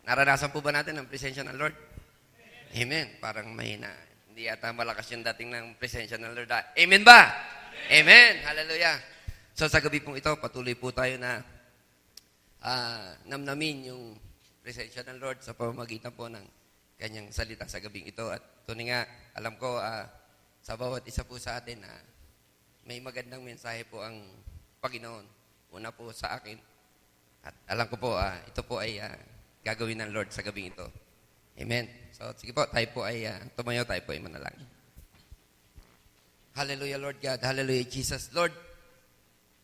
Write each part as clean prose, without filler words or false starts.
Naranasan po ba natin ang presensya ng Lord? Amen. Parang mahina. Hindi yata malakas yung dating ng presensya ng Lord. Amen ba? Amen. Hallelujah. So sa gabi pong ito, patuloy po tayo na namnamin yung presensya ng Lord sa pamamagitan po ng kanyang salita sa gabing ito. At tunay nga, alam ko, sa bawat isa po sa atin, may magandang mensahe po ang Panginoon. Una po sa akin. At alam ko po, ito po ay gagawin ng Lord sa gabing ito. Amen. So, sige po, tayo po ay tumayo, tayo po ay manalangin. Hallelujah, Lord God. Hallelujah, Jesus. Lord,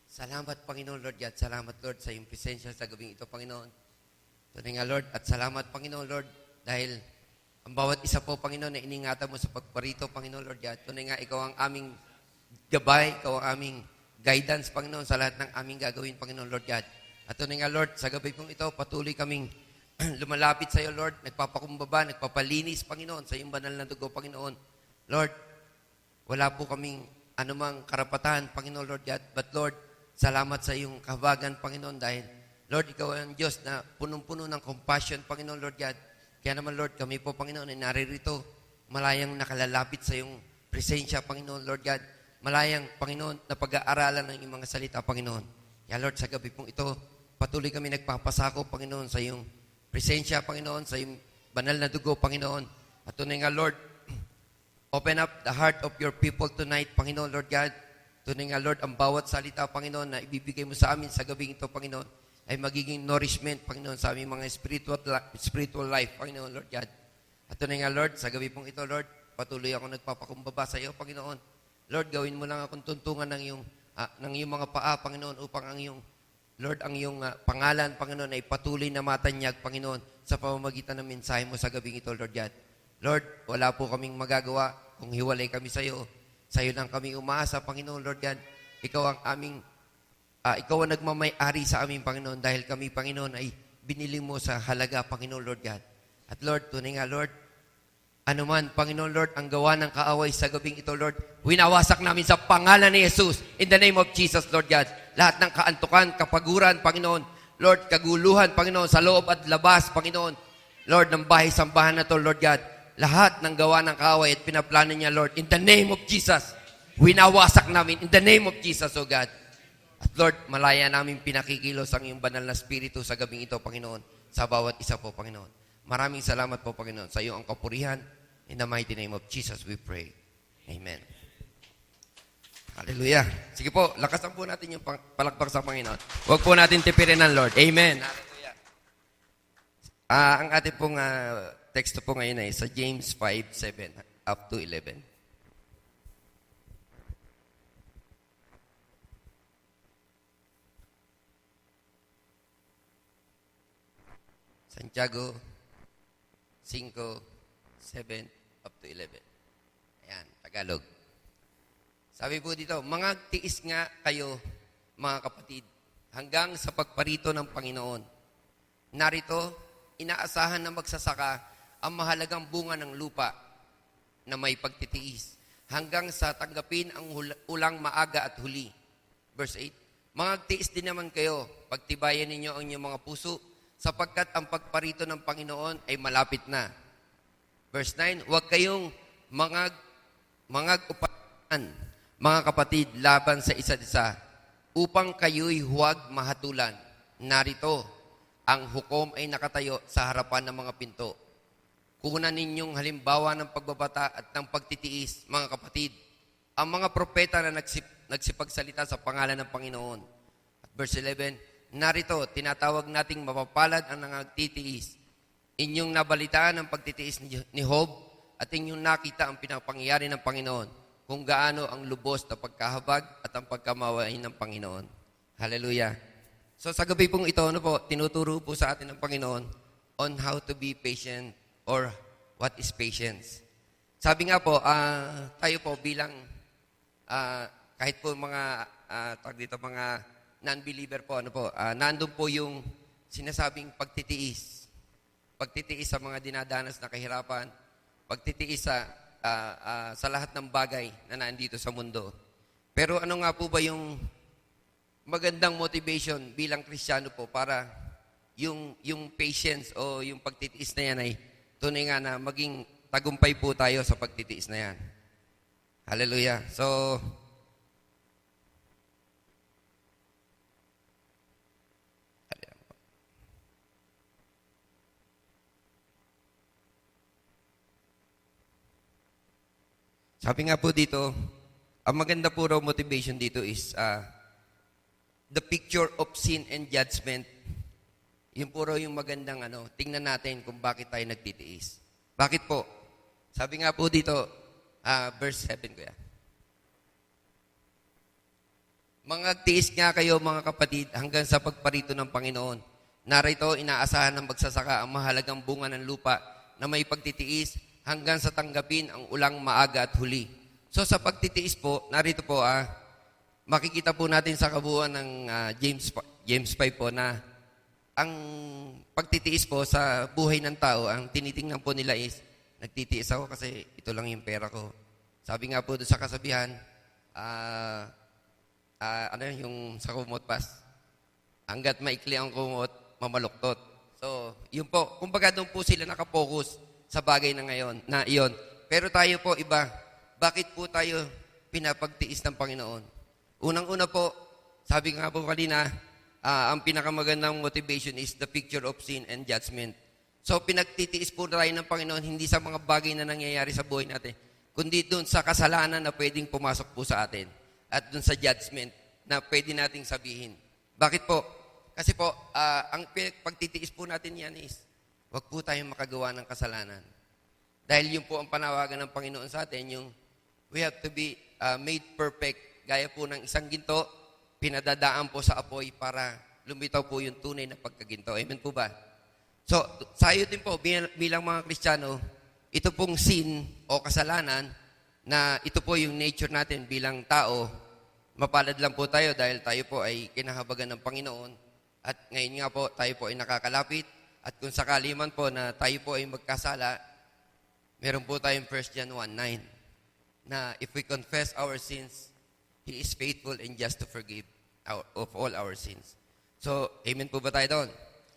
salamat, Panginoon, Lord God. Salamat, Lord, sa iyong presensya sa gabing ito, Panginoon. Tunay nga, Lord. At salamat, Panginoon, Lord, dahil ang bawat isa po, Panginoon, na iningatan mo sa pagparito, Panginoon, Lord God. Tunay nga, ikaw ang aming gabay, ikaw ang aming guidance, Panginoon, sa lahat ng aming gagawin, Panginoon, Lord God. At tunay nga, Lord, sa gabi pong ito, patuloy kaming lumalapit sa iyo, Lord, nagpapakumbaba, nagpapalinis, Panginoon, sa iyong banal na dugo, Panginoon. Lord, wala po kaming anumang karapatan, Panginoon, Lord God. But Lord, salamat sa iyong kahabagan, Panginoon, dahil, Lord, ikaw ang Diyos na punong-puno ng compassion, Panginoon, Lord God. Kaya naman, Lord, kami po, Panginoon, ay naririto, malayang nakalalapit sa iyong presensya, Panginoon, Lord God. Malayang, Panginoon, na pag-aaralan ng iyong mga salita, Panginoon. Kaya, Lord, sa gabi pong ito, patuloy kami nagpapasako, Panginoon, sa iyong presensya, Panginoon, sa iyong banal na dugo, Panginoon. At tunay nga, Lord, open up the heart of your people tonight, Panginoon, Lord God. Tunay nga, Lord, ang bawat salita, Panginoon, na ibibigay mo sa amin sa gabing ito, Panginoon, ay magiging nourishment, Panginoon, sa aming mga spiritual life, Panginoon, Lord God. At tunay nga, Lord, sa gabi pong ito, Lord, patuloy ako nagpapakumbaba sa iyo, Panginoon. Lord, gawin mo lang akong tuntungan ng iyong mga paa, Panginoon, upang ang iyong Lord, ang iyong pangalan, Panginoon, ay patuloy na matanyag, Panginoon, sa pamamagitan ng mensahe mo sa gabing ito, Lord God. Lord, wala po kaming magagawa kung hiwalay kami sa iyo. Sa iyo lang kami umaasa, Panginoon, Lord God. Ikaw ang nagmamay-ari sa aming, Panginoon, dahil kami, Panginoon, ay binili mo sa halaga, Panginoon, Lord God. At Lord, tunay nga, Lord, anuman, Panginoon, Lord, ang gawa ng kaaway sa gabing ito, Lord, winawasak namin sa pangalan ni Jesus, in the name of Jesus, Lord God. Lahat ng kaantukan, kapaguran, Panginoon, Lord, kaguluhan, Panginoon, sa loob at labas, Panginoon, Lord, ng bahay-sambahan na to, Lord God, lahat ng gawa ng kaaway at pinaplano niya, Lord, in the name of Jesus, winawasak namin, in the name of Jesus, O God. At Lord, malaya namin pinakikilos ang iyong banal na spirito sa gabing ito, Panginoon, sa bawat isa po, Panginoon. Maraming salamat po, Panginoon, sa iyo ang kapurihan. In the mighty name of Jesus, we pray. Amen. Hallelujah. Sige po, lakasan po natin yung palakpak sa Panginoon. Huwag po natin tipirin ng Lord. Amen. Hallelujah. Ang ating pong teksto po ngayon ay sa James 5:7 up to 11. Santiago 5:7 up to 11. Ayan, Tagalog. Sabi po dito, mangagtiis nga kayo, mga kapatid, hanggang sa pagparito ng Panginoon. Narito, inaasahan na magsasaka ang mahalagang bunga ng lupa na may pagtitiis, hanggang sa tanggapin ang ulang maaga at huli. Verse 8, mangagtiis din naman kayo, pagtibayan ninyo ang inyong mga puso, sapagkat ang pagparito ng Panginoon ay malapit na. Verse 9, huwag kayong mangag-upahan, mga kapatid, laban sa isa't isa, upang kayo'y huwag mahatulan. Narito, ang hukom ay nakatayo sa harapan ng mga pinto. Kunan ninyong halimbawa ng pagbabata at ng pagtitiis, mga kapatid, ang mga propeta na nagsipagsalita sa pangalan ng Panginoon. At verse 11, narito, tinatawag nating mapapalad ang nangagtitiis. Inyong nabalitaan ang pagtitiis ni Job at inyong nakita ang pinapangyayari ng Panginoon, kung gaano ang lubos na pagkahabag at ang pagkamawain ng Panginoon. Hallelujah. So sa gabi pong ito, tinuturo po sa atin ng Panginoon on how to be patient or what is patience. Sabi nga po, tayo po bilang kahit po mga mga non-believer po, nandun po yung sinasabing pagtitiis. Pagtitiis sa mga dinadanas na kahirapan, pagtitiis sa lahat ng bagay na nandito sa mundo. Pero ano nga po ba yung magandang motivation bilang Kristiyano po para yung patience o yung pagtitiis na yan ay tunay nga na maging tagumpay po tayo sa pagtitiis na yan. Hallelujah. So, sabi nga po dito, ang maganda po raw motivation dito is the picture of sin and judgment. Yun po raw yung magandang tingnan natin kung bakit tayo nagtitiis. Bakit po? Sabi nga po dito, verse 7 ko yan. Mangagtiis nga kayo mga kapatid hanggang sa pagparito ng Panginoon. Narito inaasahan ng magsasaka ang mahalagang bunga ng lupa na may pagtitiis hanggang sa tanggapin ang ulang maaga at huli. So sa pagtitiis po, narito po makikita po natin sa kabuuan ng James 5 po na ang pagtitiis po sa buhay ng tao, ang tinitingnan po nila is, nagtitiis ako kasi ito lang yung pera ko. Sabi nga po doon sa kasabihan, yung sa kumot pas, hanggat maikli ang kumot, mamaluktot. So, yun po, kumbaga doon po sila nakapokus sa bagay na ngayon, na iyon. Pero tayo po iba, bakit po tayo pinapagtiis ng Panginoon? Unang-una po, sabi nga po kanina, ang pinakamagandang motivation is the picture of sin and judgment. So, pinagtitiis po tayo ng Panginoon hindi sa mga bagay na nangyayari sa buhay natin, kundi doon sa kasalanan na pwedeng pumasok po sa atin at doon sa judgment na pwede nating sabihin. Bakit po? Kasi po, ang pagtitiis po natin yan is, wag po tayong makagawa ng kasalanan. Dahil yun po ang panawagan ng Panginoon sa atin, yung we have to be made perfect. Gaya po ng isang ginto, pinadadaan po sa apoy para lumitaw po yung tunay na pagkaginto. Amen po ba? So, sa iyo din po, bilang mga Kristiyano, ito pong sin o kasalanan na ito po yung nature natin bilang tao, mapalad lang po tayo dahil tayo po ay kinahabagan ng Panginoon at ngayon nga po tayo po ay nakakalapit at kung sakali man po na tayo po ay magkasala, meron po tayong 1 John 1:9 na if we confess our sins, He is faithful and just to forgive of all our sins. So, amen po ba tayo doon?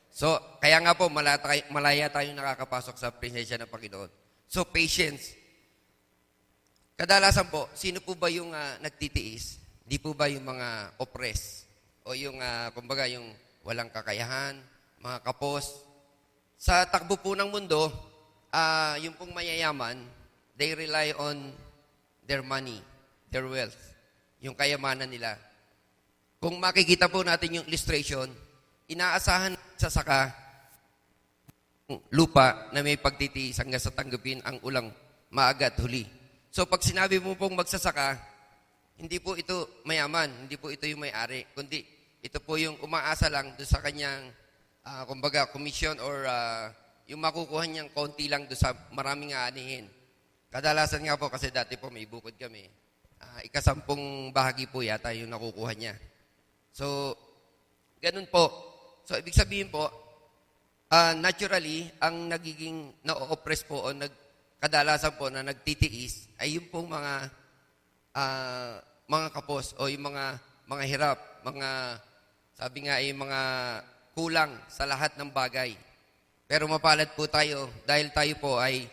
So, kaya nga po, malaya tayong nakakapasok sa presensya ng Panginoon. So, patience. Kadalasan po, sino po ba yung nagtitiis? Di po ba yung mga oppressed? O yung, kumbaga, yung walang kakayahan, mga kapos? Sa takbo po ng mundo, yung pong mayayaman, they rely on their money, their wealth, yung kayamanan nila. Kung makikita po natin yung illustration, inaasahan sa saka lupa na may pagtitiis hanggang sa tanggapin ang ulang maaga at huli. So pag sinabi mo pong magsasaka, hindi po ito mayaman, hindi po ito yung may-ari, kundi ito po yung umaasa lang doon sa kanyang, kumbaga, commission or yung makukuha niyang konti lang doon sa maraming aanihin. Kadalasan nga po kasi dati po may bukod kami. Ika-10 bahagi po yata yung nakukuha niya. So, ganun po. So, ibig sabihin po, naturally, ang nagiging na-oppress po o kadalasan po na nagtitiis ay yung pong mga kapos o yung mga hirap, sabi nga ay mga kulang sa lahat ng bagay. Pero mapalad po tayo dahil tayo po ay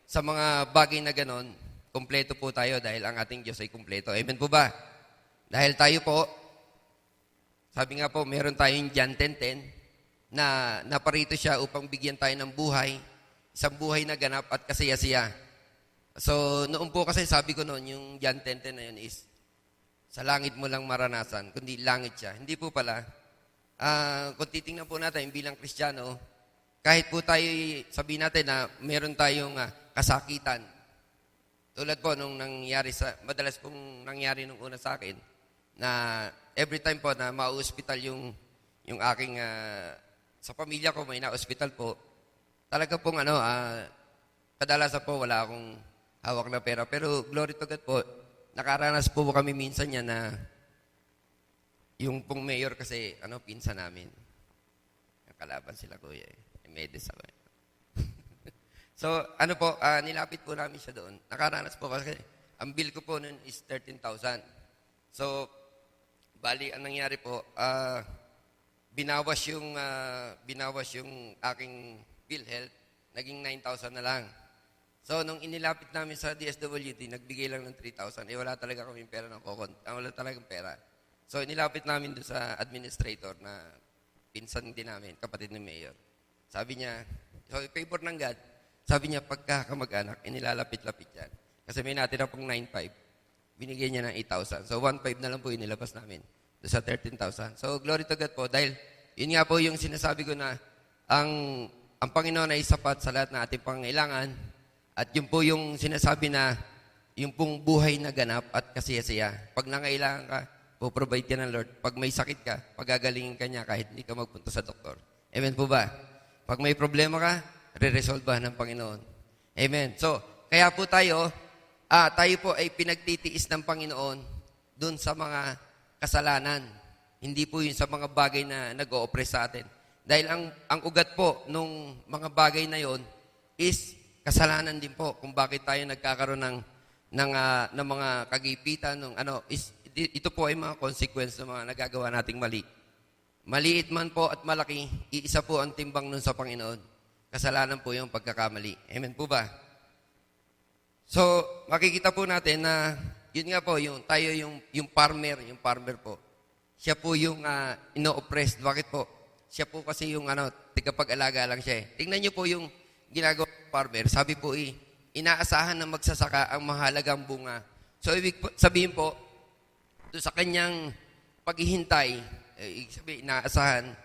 sa mga bagay na ganon, kumpleto po tayo dahil ang ating Diyos ay kumpleto. Amen po ba? Dahil tayo po, sabi nga po, meron tayong John 10:10 na naparito siya upang bigyan tayo ng buhay, isang buhay na ganap at kasaya-siya. So, noon po kasi sabi ko noon, yung John 10:10 na yun is, sa langit mo lang maranasan, kundi langit siya. Hindi po pala. Kung titingnan po natin bilang Kristiyano, kahit po tayo, sabihin natin na meron tayong kasakitan. Tulad po nung nangyari madalas pong nangyari nung una sa akin, na every time po na ma-hospital yung aking, sa pamilya ko may na-hospital po, talaga pong kadalasan po wala akong hawak na pera. Pero glory to God po, nakaranas po kami minsan yan na yung pong mayor kasi, pinsan namin. Kalaban sila kuya eh. Medes ako eh. So, nilapit po namin siya doon. Nakaranas po kasi, ang bill ko po noon is 13,000. So, bali, ang nangyari po, binawas yung aking PhilHealth, naging 9,000 na lang. So, nung inilapit namin sa DSWD, nagbigay lang ng 3,000. Wala talaga kaming pera ng wala talagang pera. So, inilapit namin doon sa administrator na pinsan din namin, kapatid ng mayor. Sabi niya, so, favor ng God, sabi niya, pagka kamag-anak, inilalapit-lapit yan. Kasi may natira pong 9,500. Binigay niya ng 8,000. So, 1,500 na lang po inilabas namin doon sa 13,000. So, glory to God po. Dahil, yun nga po yung sinasabi ko na ang Panginoon ay sapat sa lahat ng ating pangailangan. At yun po yung sinasabi na yung pong buhay na ganap at kasiyasiya. Pag nangailangan ka, po-provide ka ng Lord. Pag may sakit ka, pagagalingin ka niya kahit hindi ka magpunta sa doktor. Amen po ba? Pag may problema ka, re-resolve ng Panginoon. Amen. So, kaya po tayo po ay pinagtitiis ng Panginoon dun sa mga kasalanan. Hindi po yun sa mga bagay na nag-o-oppress sa atin. Dahil ang ugat po nung mga bagay na yon is kasalanan din po kung bakit tayo nagkakaroon ng mga kagipitan ito po ay mga consequence ng mga nagagawa nating mali. Maliit man po at malaki, iisa po ang timbang nun sa Panginoon. Kasalanan po yung pagkakamali. Amen po ba? So, makikita po natin na yun nga po, yung farmer po. Siya po yung ino-oppressed. Bakit po? Siya po kasi yung tigapag-alaga lang siya. Tingnan niyo po yung ginagawa ng farmer. Sabi po inaasahan ng magsasaka ang mahalagang bunga. So, ibig sabihin po, doon sa kanyang paghihintay, inaasahan,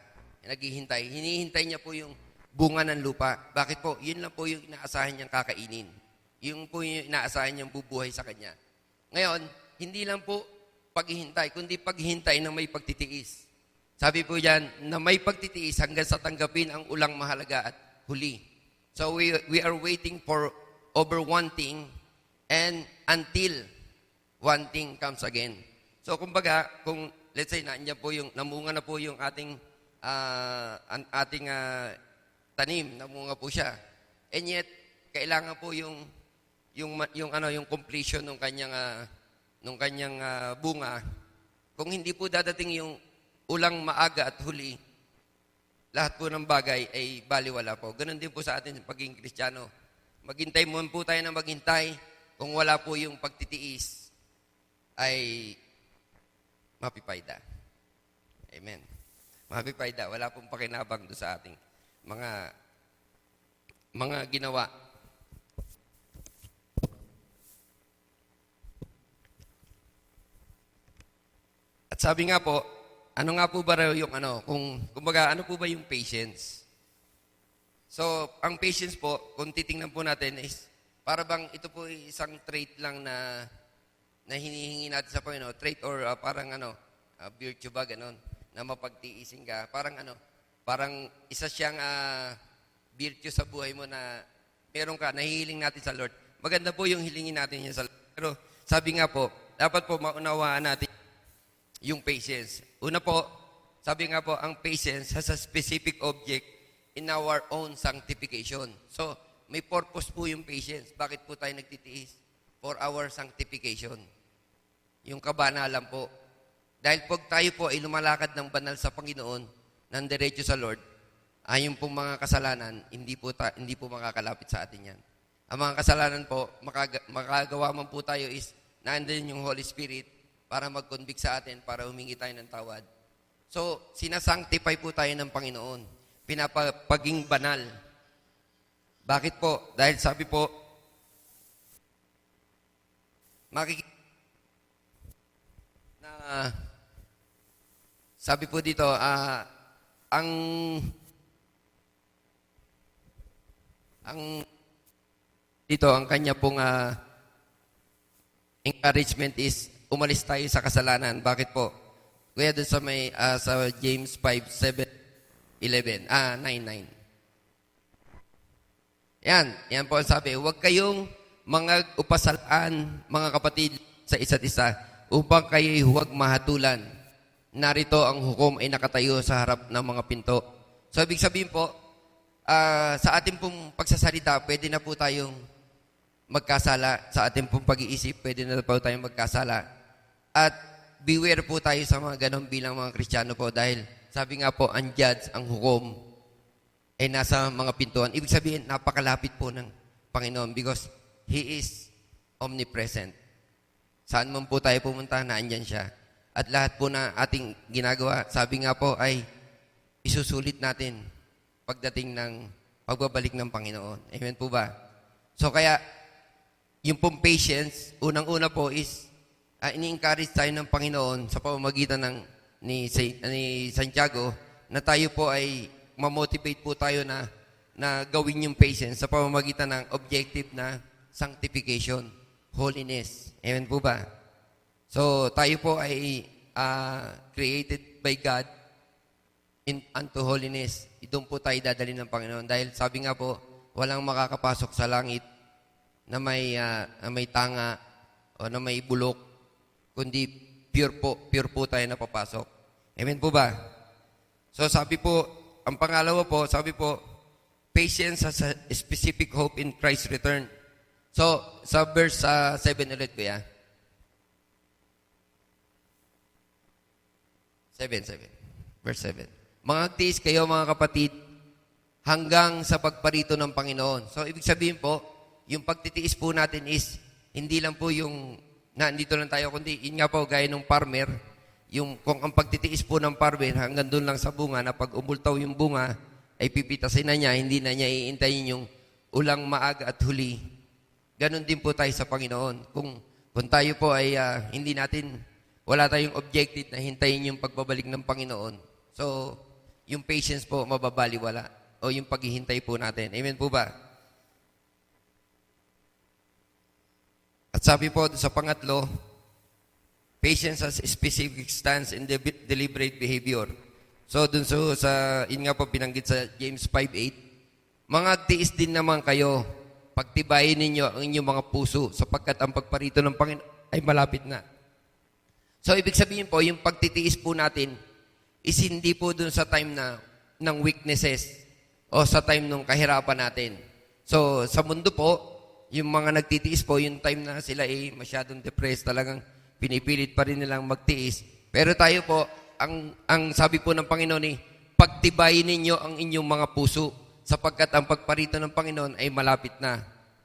naghihintay, hinihintay niya po yung bunga ng lupa. Bakit po? Yun lang po yung inaasahan niyang kakainin. Yung po yung inaasahan niyang bubuhay sa kanya. Ngayon, hindi lang po paghihintay, kundi paghihintay na may pagtitiis. Sabi po diyan, na may pagtitiis hanggang sa tanggapin ang ulang mahalaga at huli. So we are waiting for over one thing and until one thing comes again. So kumbaga, kung let's say namunga na po yung ating tanim, namunga po siya. And yet kailangan po yung completion ng kanyang bunga. Kung hindi po dadating yung ulang maaga at huli, lahat po ng bagay ay baliwala po. Ganun din po sa atin pagiging Kristiyano. Maghintay mo po tayo na maghintay. Kung wala po yung pagtitiis, ay mapipayda. Amen. Mapipayda. Wala pong pakinabang doon sa ating mga ginawa. At sabi nga po, ano nga po ba yung kumbaga, ano po ba yung patience? So, ang patience po, kung titingnan po natin is, para bang ito po isang trait lang na hinihingi natin sa Panginoon, trait or parang virtue ba, ganon, na mapagtiisin ka. Parang isa siyang virtue sa buhay mo na meron ka, nahihiling natin sa Lord. Maganda po yung hilingin natin yan sa Lord. Pero sabi nga po, dapat po maunawaan natin yung patience. Una po, sabi nga po, ang patience has a specific object in our own sanctification. So, may purpose po yung patience. Bakit po tayo nagtitiis? For our sanctification. Yung kabanalan po. Dahil pag tayo po ay lumalakad ng banal sa Panginoon, ng diretso sa Lord, yung pong mga kasalanan, hindi po makakalapit sa atin yan. Ang mga kasalanan po, makagawa man po tayo is, nandun yung Holy Spirit, para mag-convict sa atin, para humingi tayo ng tawad. So, sinasanctify po tayo ng Panginoon. Pinapaging banal. Bakit po? Dahil sabi po, sabi po dito, ang kanya pong encouragement is, umalis tayo sa kasalanan. Bakit po? Kaya doon sa James 5:7-11, 9:9. Yan po ang sabi. Huwag kayong mga upasalaan, mga kapatid, sa isa't isa, upang kayo'y huwag mahatulan. Narito ang hukom ay nakatayo sa harap ng mga pinto. So, ibig sabihin po, sa ating pong pagsasalita, pwede na po tayong magkasala. Sa ating pong pag-iisip, pwede na po tayong magkasala. At beware po tayo sa mga ganun bilang mga Kristiyano po dahil sabi nga po, ang judge, ang hukom, ay nasa mga pintuan. Ibig sabihin, napakalapit po ng Panginoon because He is omnipresent. Saan man po tayo pumunta, naandyan siya. At lahat po na ating ginagawa, sabi nga po, ay isusulit natin pagdating ng pagbabalik ng Panginoon. Amen po ba? So kaya, yung pong patience, unang-una po is, ini-encourage tayo ng Panginoon sa pamamagitan ni Santiago na tayo po ay ma-motivate po tayo na gawin yung patience sa pamamagitan ng objective na sanctification, holiness. Amen po ba? So, tayo po ay created by God unto holiness. Doon po tayo dadali ng Panginoon. Dahil sabi nga po, walang makakapasok sa langit na may tanga o na may bulok, kundi pure po tayo na papasok. Amen po ba? So, sabi po, ang pangalawa po, sabi po, patience has a specific hope in Christ's return. So, sa verse 7 ulit, kuya. 7. Verse 7. Mangagtiis kayo, mga kapatid, hanggang sa pagparito ng Panginoon. So, ibig sabihin po, yung pagtitiis po natin is, hindi lang po yung, nandito lang tayo, kundi, yun nga po, gaya ng farmer, kung ang pagtitiis po ng farmer hanggang doon lang sa bunga na pag umultaw yung bunga ay pipitasin na niya, hindi na niya iintayin yung ulang maaga at huli. Ganon din po tayo sa Panginoon. Kung tayo po ay wala tayong objective na hintayin yung pagbabalik ng Panginoon. So, yung patience po mababaliwala o yung paghihintay po natin. Amen po ba? At sabi po sa pangatlo, patience has a specific stance in deliberate behavior. So, dun sa yun nga po pinanggit sa James 5:8, mangagtiis din naman kayo, pagtibayin ninyo ang inyong mga puso, sapagkat ang pagparito ng Panginoon ay malapit na. So, ibig sabihin po, yung pagtitiis po natin is hindi po dun sa time ng weaknesses o sa time ng kahirapan natin. So, sa mundo po, yung mga nagtitiis po, yung time na sila ay masyadong depressed, talagang pinipilit pa rin nilang magtiis. Pero tayo po, ang sabi po ng Panginoon pagtibayin ninyo ang inyong mga puso sapagkat ang pagparito ng Panginoon ay malapit na.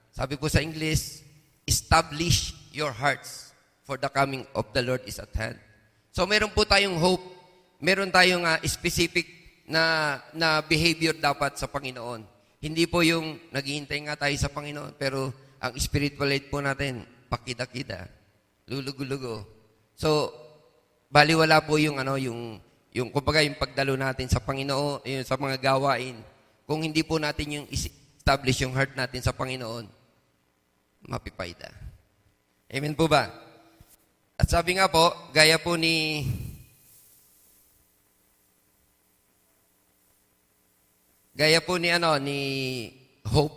Sabi po sa English, establish your hearts for the coming of the Lord is at hand. So meron po tayong hope, meron tayong specific na behavior dapat sa Panginoon. Hindi po yung naghihintay nga tayo sa Panginoon, pero ang spiritual life po natin, pakida-kida. Lulugo-lugo. So, baliwala po yung kumbaga yung pagdalo natin sa Panginoon, yung sa mga gawain. Kung hindi po natin yung establish yung heart natin sa Panginoon, mapipayda. Amen po ba? At sabi nga po, gaya po ni Hope.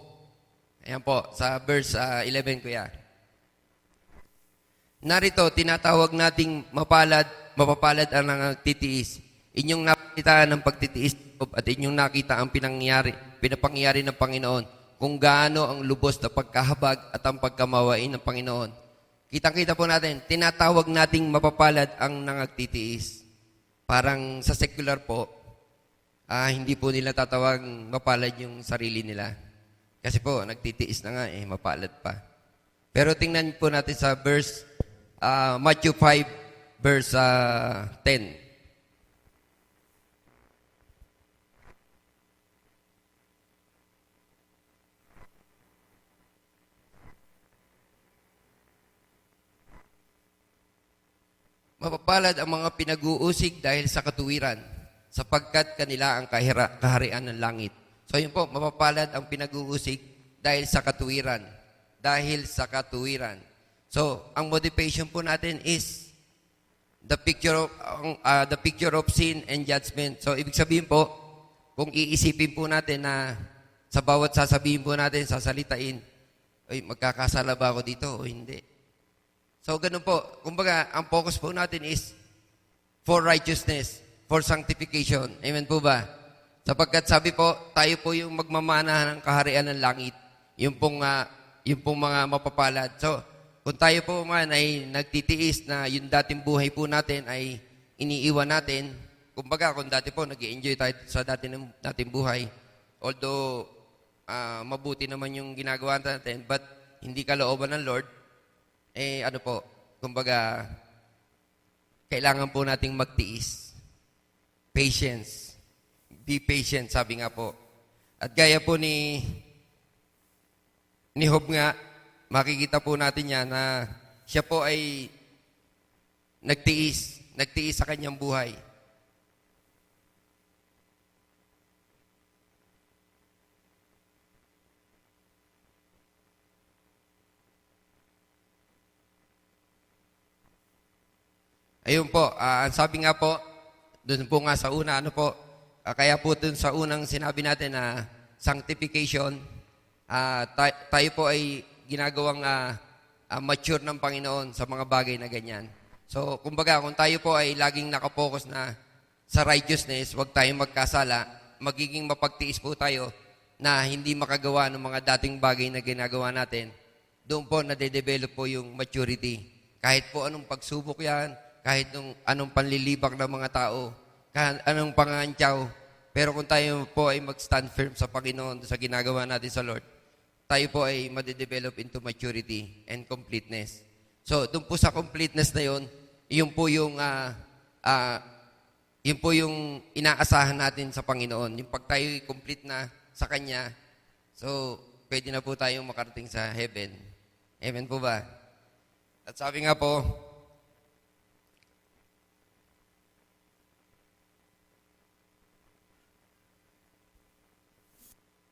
Ayan po, sa verse 11 kuya. Narito, tinatawag nating mapapalad ang nagtitiis. Inyong nakita ng pagtitiis at inyong nakita ang pinapangyayari ng Panginoon kung gaano ang lubos na pagkahabag at ang pagkamawain ng Panginoon. Kitang-kita po natin, tinatawag nating mapapalad ang nangagtitiis. Parang sa secular po, hindi po nila tatawag mapalad yung sarili nila. Kasi po, nagtitiis na nga mapalad pa. Pero tingnan po natin sa verse Matthew 5, verse 10. Mapapalad ang mga pinag-uusig dahil sa katuwiran, sapagkat kanila ang kaharian ng langit. So yun po, mapapalad ang pinag-uusig dahil sa katuwiran. Dahil sa katuwiran. So, ang motivation po natin is the picture of sin and judgment. So, ibig sabihin po, kung iisipin po natin na sa bawat sasabihin po natin, sasalitain, magkakasala ba ako dito o hindi? So, ganun po. Kumbaga, ang focus po natin is for righteousness, for sanctification. Amen po ba? Sapagkat sabi po, tayo po yung magmamana ng kaharian ng langit. Yung pong mga mapapalad. So, kung tayo po man ay nagtitiis na yung dating buhay po natin ay iniiwan natin, kumbaga, kung dati po, nag-enjoy tayo sa dati nating buhay, although, mabuti naman yung ginagawa natin, but hindi kalooban ng Lord, ano po, kumbaga, kailangan po nating magtiis. Patience. Be patient, sabi nga po. At gaya po ni Job nga, makikita po natin yan na siya po ay nagtiis sa kanyang buhay. Ayun po, ang sabi nga po, doon po nga sa una, kaya po doon sa unang sinabi natin na sanctification, tayo po ay ginagawang mature ng Panginoon sa mga bagay na ganyan. So, kumbaga, kung tayo po ay laging nakapokus na sa righteousness, huwag tayong magkasala, magiging mapagtiis po tayo na hindi makagawa ng mga dating bagay na ginagawa natin. Doon po nade-develop po yung maturity. Kahit po anong pagsubok yan, kahit anong panlilibak ng mga tao, kahit anong pangangantyaw. Pero kung tayo po ay mag-stand firm sa Panginoon, sa ginagawa natin sa Lord, tayo po ay made-develop into maturity and completeness. So, doon po sa completeness na yun po yung inaasahan natin sa Panginoon. Yung pag tayo complete na sa Kanya, so, pwede na po tayong makarating sa heaven. Amen po ba? At sabi nga po,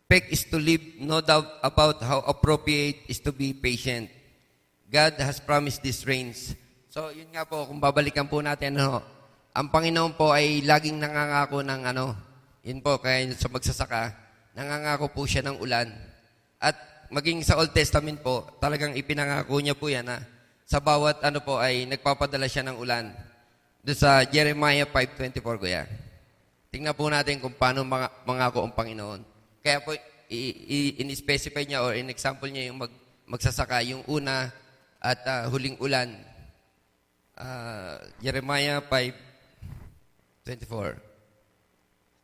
Expect is to live, no doubt about how appropriate is to be patient. God has promised these rains. So, yun nga po, kung babalikan po natin, ang Panginoon po ay laging nangangako ng yun po, kaya sa magsasaka, nangangako po siya ng ulan. At maging sa Old Testament po, talagang ipinangako niya po yan na sa bawat po ay nagpapadala siya ng ulan. Doon sa Jeremiah 5:24 ko yan. Tingnan po natin kung paano mangako ang Panginoon. Kaya po, in-specify niya or in-example niya yung magsasaka, yung una at huling ulan. Jeremiah 5:24.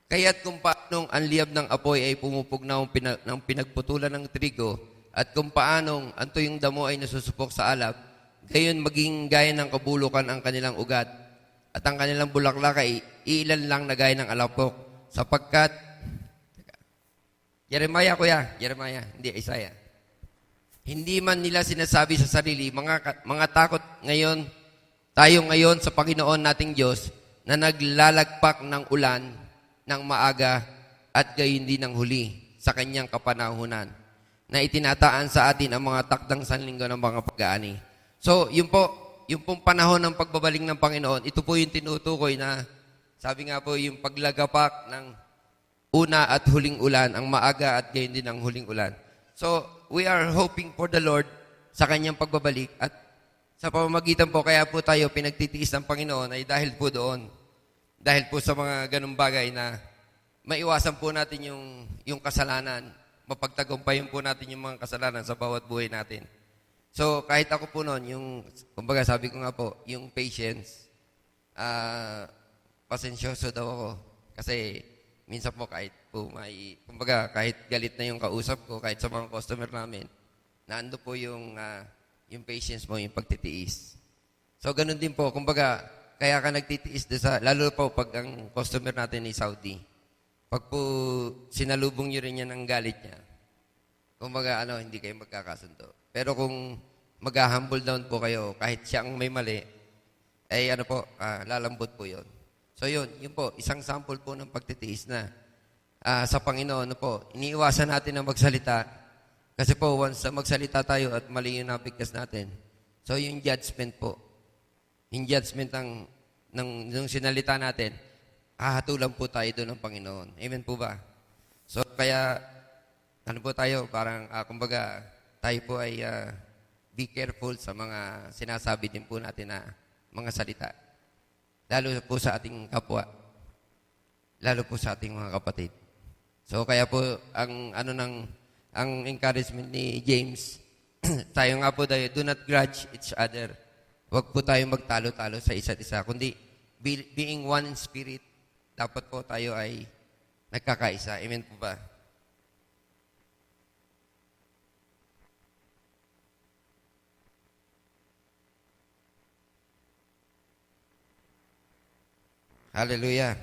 Kaya't kung paanong ang liyab ng apoy ay pumupugnaw ng pinagputulan ng trigo at kung paanong ang tuyong damo ay nasusupok sa alab, gayon maging gaya ng kabulukan ang kanilang ugat at ang kanilang bulaklak ay iilan lang na gaya ng alapok sapagkat Jeremiah, hindi Isaiah. Hindi man nila sinasabi sa sarili, mga takot ngayon, tayo ngayon sa Panginoon nating Diyos na naglalagpak ng ulan ng maaga at gayon din ng huli sa kanyang kapanahunan na itinataan sa atin ang mga takdang sanlinggo ng mga pag-aani. So, yung pong panahon ng pagbabalik ng Panginoon, ito po yung tinutukoy na, sabi nga po, yung paglagapak ng una at huling ulan, ang maaga at gayon din ang huling ulan. So, we are hoping for the Lord sa kanyang pagbabalik at sa pamamagitan po, kaya po tayo pinagtitiis ng Panginoon ay dahil po doon. Dahil po sa mga ganung bagay na maiwasan po natin yung kasalanan, mapagtagumpayin po natin yung mga kasalanan sa bawat buhay natin. So, kahit ako po noon, kumbaga sabi ko nga po, yung patience, pasensyoso daw ako. Kasi, minsan po kahit po kahit galit na yung kausap ko, kahit sa mga customer namin, naando po yung patience mo, yung pagtitiis. So, ganun din po, kumbaga, kaya ka nagtitiis lalo po pag ang customer natin ay Saudi. Pag po sinalubong nyo rin yan ng galit niya, kumbaga, hindi kayo magkakasundo. Pero kung mag-humble down po kayo, kahit siya ang may mali, ay lalambot po yon. So yun po, isang sample po ng pagtitiis na sa Panginoon po. Iniiwasan natin na magsalita kasi po once magsalita tayo at mali yung nabigkas natin. So yung judgment po, yung judgment ng sinalita natin, hahatulan po tayo doon ng Panginoon. Amen po ba? So kaya, po tayo, parang kumbaga, tayo po ay be careful sa mga sinasabi din po natin na mga salita. Lalo po sa ating kapwa. Lalo po sa ating mga kapatid. So kaya po ang encouragement ni James, tayo nga po tayo, do not grudge each other. Huwag po tayo magtalo-talo sa isa't isa, kundi being one in spirit, dapat po tayo ay nagkakaisa. Amen po ba? Hallelujah.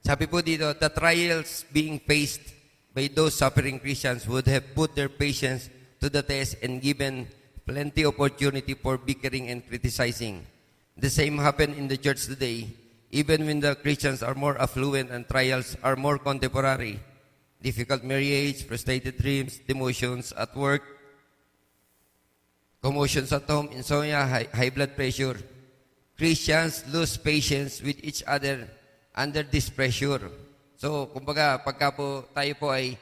Sabi po dito, the trials being faced by those suffering Christians would have put their patience to the test and given plenty opportunity for bickering and criticizing. The same happened in the church today, even when the Christians are more affluent and trials are more contemporary. Difficult marriage, frustrated dreams, demotions at work, commotions at home, insomnia, high blood pressure. Christians lose patience with each other under this pressure. So, kumbaga, pagka po tayo po ay,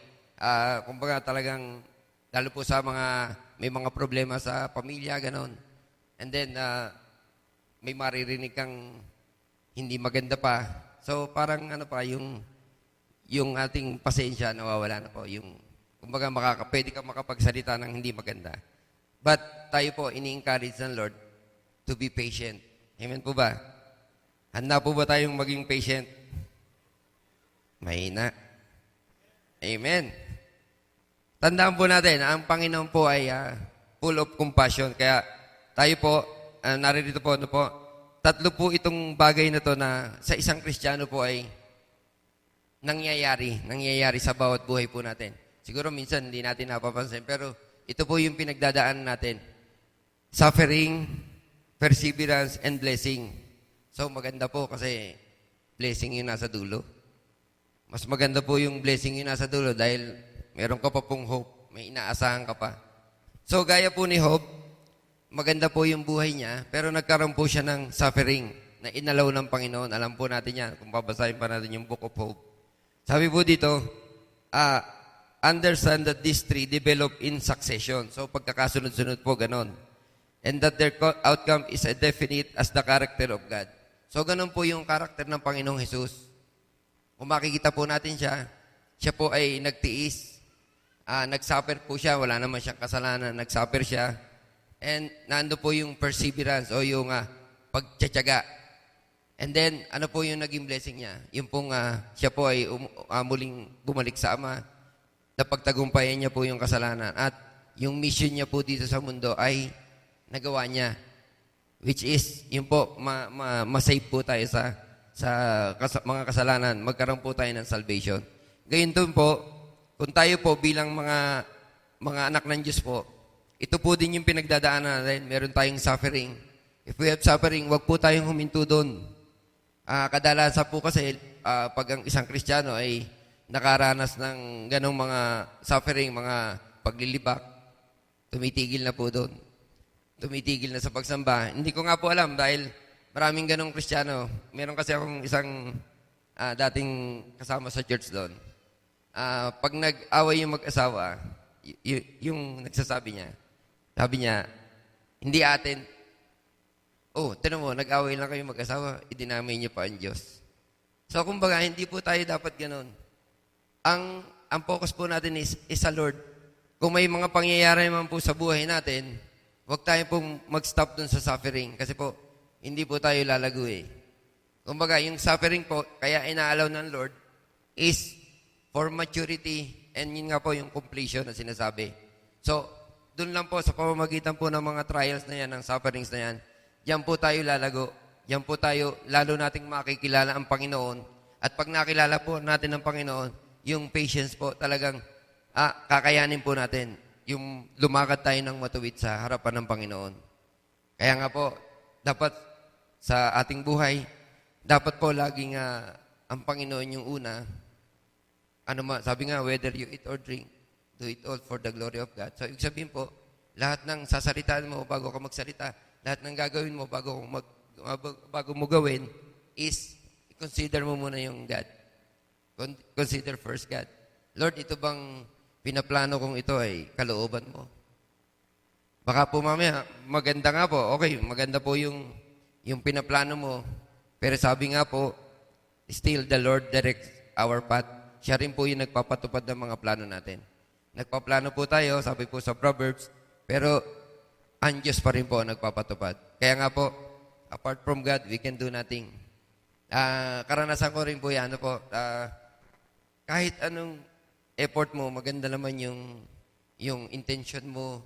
kumbaga talagang, lalo po sa may mga problema sa pamilya, ganon. And then, may maririnig kang hindi maganda pa. So, parang yung ating pasensya nawawala na po. Kumbaga, pwede ka makapagsalita ng hindi maganda. But, tayo po, ini-encourage ng Lord to be patient. Amen po ba? Handa po ba tayong maging patient? Mahina. Amen. Tandaan po natin, ang Panginoon po ay full of compassion. Kaya tayo po, narito po, tatlo po itong bagay na to na sa isang Kristiyano po ay nangyayari sa bawat buhay po natin. Siguro minsan hindi natin napapansin, pero ito po yung pinagdadaanan natin. Suffering, perseverance, and blessing. So maganda po kasi blessing yung nasa dulo. Mas maganda po yung blessing yung nasa dulo dahil meron ka pa pong hope. May inaasahan ka pa. So gaya po ni Job, maganda po yung buhay niya, pero nagkaroon po siya ng suffering na inalaw ng Panginoon. Alam po natin yan, kung babasahin pa natin yung Book of Job. Sabi po dito, understand that these three develop in succession. So pagkakasunod-sunod po, ganon. And that their outcome is as definite as the character of God. So ganon po yung karakter ng Panginoong Jesus. Kung makikita po natin siya po ay nagtiis. Nagsuffer po siya, wala naman siyang kasalanan, nagsuffer siya. And nando po yung perseverance o yung pagtsatsaga. And then, ano po yung naging blessing niya? Yung pong siya po ay muling bumalik sa Ama. Napagtagumpayan niya po yung kasalanan. At yung mission niya po dito sa mundo ay nagawa niya. Which is, yun po, masave po tayo sa mga kasalanan. Magkaroon po tayo ng salvation. Gayun doon po, kung tayo po bilang mga anak ng Diyos po, ito po din yung pinagdadaanan natin. Meron tayong suffering. If we have suffering, wag po tayong huminto doon. Kadalasan po kasi, pag ang isang Kristiyano ay nakaranas ng ganong mga suffering, mga paglilibak, tumitigil na po doon. Tumitigil na sa pagsamba. Hindi ko nga po alam dahil maraming ganong Kristiyano. Meron kasi akong isang dating kasama sa church doon. Pag nag-away yung mag-asawa, yung nagsasabi niya, sabi niya, hindi atin, tinan mo, nag-away lang kayo mag-asawa, idinamay niyo pa ang Diyos. So, kumbaga, hindi po tayo dapat ganon. Ang focus po natin is sa Lord. Kung may mga pangyayari naman po sa buhay natin, huwag tayo pong mag-stop dun sa suffering. Kasi po, hindi po tayo lalago eh. Kumbaga, yung suffering po, kaya inaalaw ng Lord, is for maturity, and yun nga po yung completion na sinasabi. So, dun lang po, sa pamamagitan po ng mga trials na yan, ng sufferings na yan, diyan po tayo lalago. Diyan po tayo, lalo nating makikilala ang Panginoon. At pag nakilala po natin ang Panginoon, yung patience po talagang kakayanin po natin. Yung lumakad tayo ng matuwid sa harapan ng Panginoon. Kaya nga po, dapat sa ating buhay, dapat po laging ang Panginoon yung una. Sabi nga, whether you eat or drink, do it all for the glory of God. So, ibig sabihin po, lahat ng sasalitaan mo bago ka magsalita, lahat ng gagawin mo bago mo gawin is consider mo muna yung God. Consider first God. Lord, ito bang pinaplano kong ito ay kalooban mo? Baka po mamaya, maganda nga po. Okay, maganda po yung pinaplano mo. Pero sabi nga po, still the Lord directs our path. Siya rin po yung nagpapatupad ng mga plano natin. Nagpaplano po tayo, sabi po sa Proverbs, pero ang Diyos pa rin po ang nagpapatupad. Kaya nga po, Apart from God, we can do nothing. Karanasan ko rin po yan, ano po, kahit anong effort mo, maganda naman yung intention mo,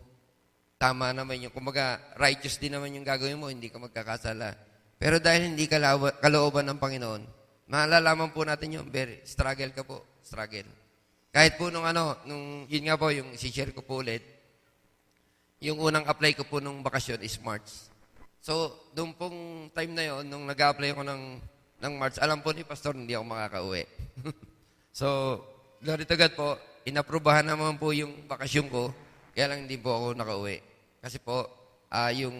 tama naman yung, kumbaga, righteous din naman yung gagawin mo, hindi ka magkakasala. Pero dahil hindi ka kalooban ng Panginoon, malalaman po natin yung struggle ka po, struggle. Kahit po yun nga po, yung share ko po ulit, yung unang apply ko po nung bakasyon is March. So, doon pong time na yon nung nag-apply ako ng March, alam po ni Pastor, hindi ako makakauwi. So, glory to God po, inaprubahan naman po yung bakasyon ko, kaya lang hindi po ako nakauwi. Kasi po, yung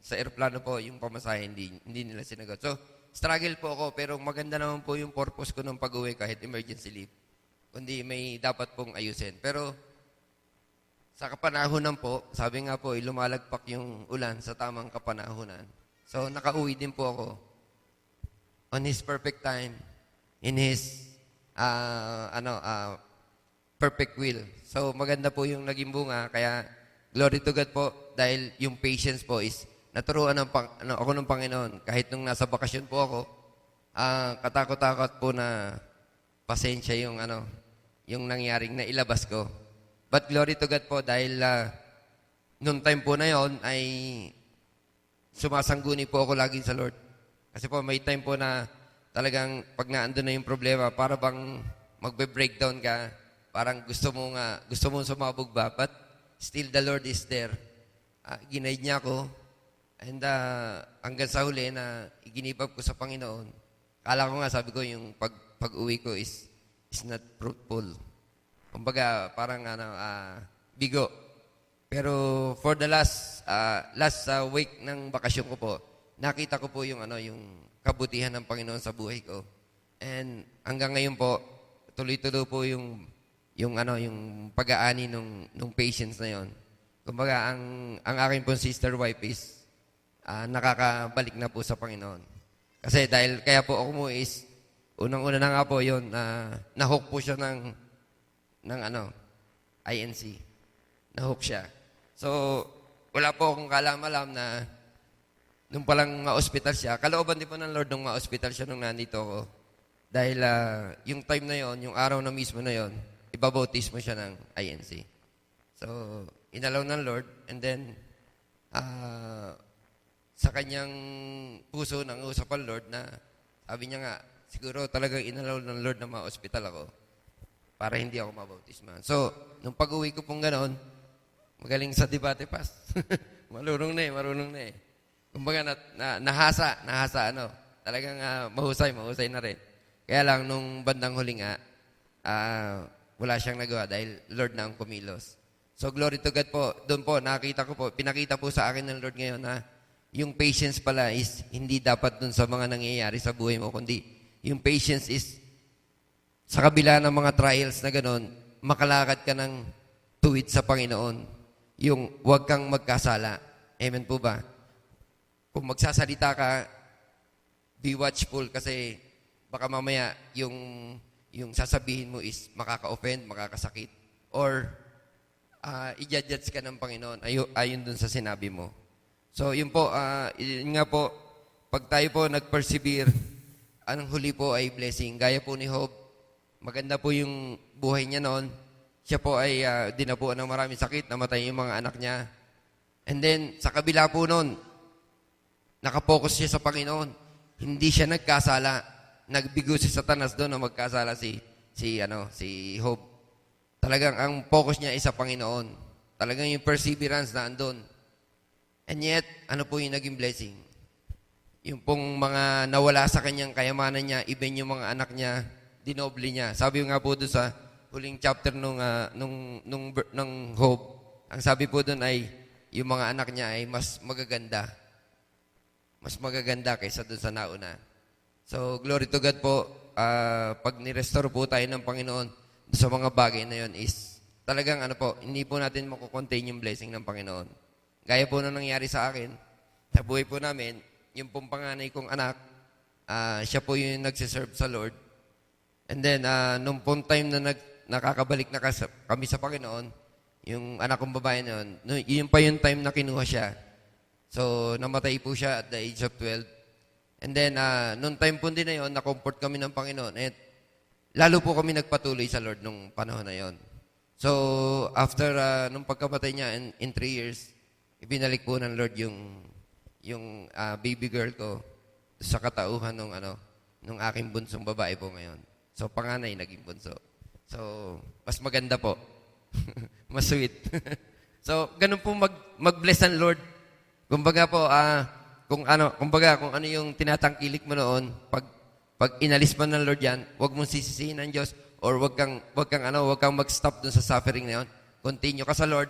sa aeroplano po, yung pamasahe, hindi nila sinagot. So, struggle po ako, pero maganda naman po yung purpose ko ng pag-uwi kahit emergency leave. Kundi may dapat pong ayusin. Pero, sa kapanahunan po, sabi nga po, lumalagpak yung ulan sa tamang kapanahunan. So, nakauwi din po ako on His perfect time, in His perfect will. So, maganda po yung naging bunga. Kaya, glory to God po, dahil yung patience po is, naturuan ako ng Panginoon. Kahit nung nasa bakasyon po ako, katakot-takot po na pasensya yung nangyaring na ilabas ko. But glory to God po, dahil noong time po na yon ay sumasangguni po ako lagi sa Lord. Kasi po, may time po na talagang pag naandun na yung problema, para bang magbe-breakdown ka, parang gusto mong sumabog ba, but still the Lord is there. Ginaid niya ako, and hanggang sa huli na iginibab ko sa Panginoon, kala ko nga, sabi ko, yung pag-uwi ko is not fruitful. Kumbaga, parang bigo. Pero for the last week ng bakasyon ko po, nakita ko po yung kabutihan ng Panginoon sa buhay ko. And hanggang ngayon po, tuloy-tuloy po yung pag-aani nung patience na yon. Kumbaga, ang aking pong sister wife is nakakabalik na po sa Panginoon. Kasi dahil kaya po ako mo is unang-una na nga po yon, na-hook po siya ng INC. Na-hook siya. So, wala po akong kalam-alam na nung palang ma-hospital siya, kalooban din po ng Lord nung ma-hospital siya nung nandito ako. Dahil yung time na yon, yung araw na mismo na yon, ibabautismo siya ng INC. So, inalaw ng Lord, and then, sa kanyang puso nang usap ang Lord na sabi niya nga, siguro talagang inalaw ng Lord na ma-hospital ako para hindi ako mabautisman. So, nung pag-uwi ko pong gano'n, magaling sa debate pass. marunong na eh. Kumbaga, nahasa, talagang mahusay na rin. Kaya lang, nung bandang huli nga, wala siyang nagawa dahil Lord na ang kumilos. So, glory to God po. Doon po, pinakita po sa akin ng Lord ngayon na yung patience pala is hindi dapat dun sa mga nangyayari sa buhay mo, kundi yung patience is sa kabila ng mga trials na gano'n, makalakad ka ng tuwid sa Panginoon. Yung huwag kang magkasala. Amen po ba? Kung magsasalita ka, be watchful kasi baka mamaya yung sasabihin mo is makaka-offend, makakasakit. Or i-judge ka ng Panginoon ayon dun sa sinabi mo. So, yun po, yun nga po, pag tayo po nag-persevere, ang huli po ay blessing. Gaya po ni Job, maganda po yung buhay niya noon. Siya po ay dinapuan ng maraming sakit, namatay yung mga anak niya. And then, sa kabila po noon, nakapokus siya sa Panginoon. Hindi siya nagkasala. Nagbigo si Satanas doon na magkasala si Job. Talagang ang focus niya ay sa Panginoon. Talagang yung perseverance na andun. And yet, ano po yung naging blessing? Yung pong mga nawala sa kanyang kayamanan niya, even yung mga anak niya, dinoble niya. Sabi nga po doon sa huling chapter nung Job, ang sabi po doon ay, yung mga anak niya ay mas magaganda. Mas magaganda kaysa doon sa nauna. So, glory to God po, pag ni-restore po tayo ng Panginoon sa mga bagay na yon is, talagang hindi po natin makukontain yung blessing ng Panginoon. Gaya po na nangyari sa akin, sa buhay po namin, yung pong panganay kong anak, siya po yung nagsiserve sa Lord. And then, nung pong time na nakakabalik na kami sa Panginoon, yung anak kong babae noon, yun pa yung time na kinuha siya. So, namatay po siya at the age of 12. And then, noong time po din na yun, na-comfort kami ng Panginoon. At lalo po kami nagpatuloy sa Lord nung panahon na yon. So, after nung pagkamatay niya in 3 years, ibinalik po ng Lord yung baby girl ko sa katauhan nung aking bunsong babae po ngayon. So, panganay naging bunso. So, mas maganda po. Mas sweet. So, ganun po mag-bless ang Lord. Kumbaga po, kung ano yung tinatangkilik mo noon, pag inalis mo ng Lord yan, huwag mong sisisihin ng Diyos or huwag kang mag-stop dun sa suffering na yun. Continue ka sa Lord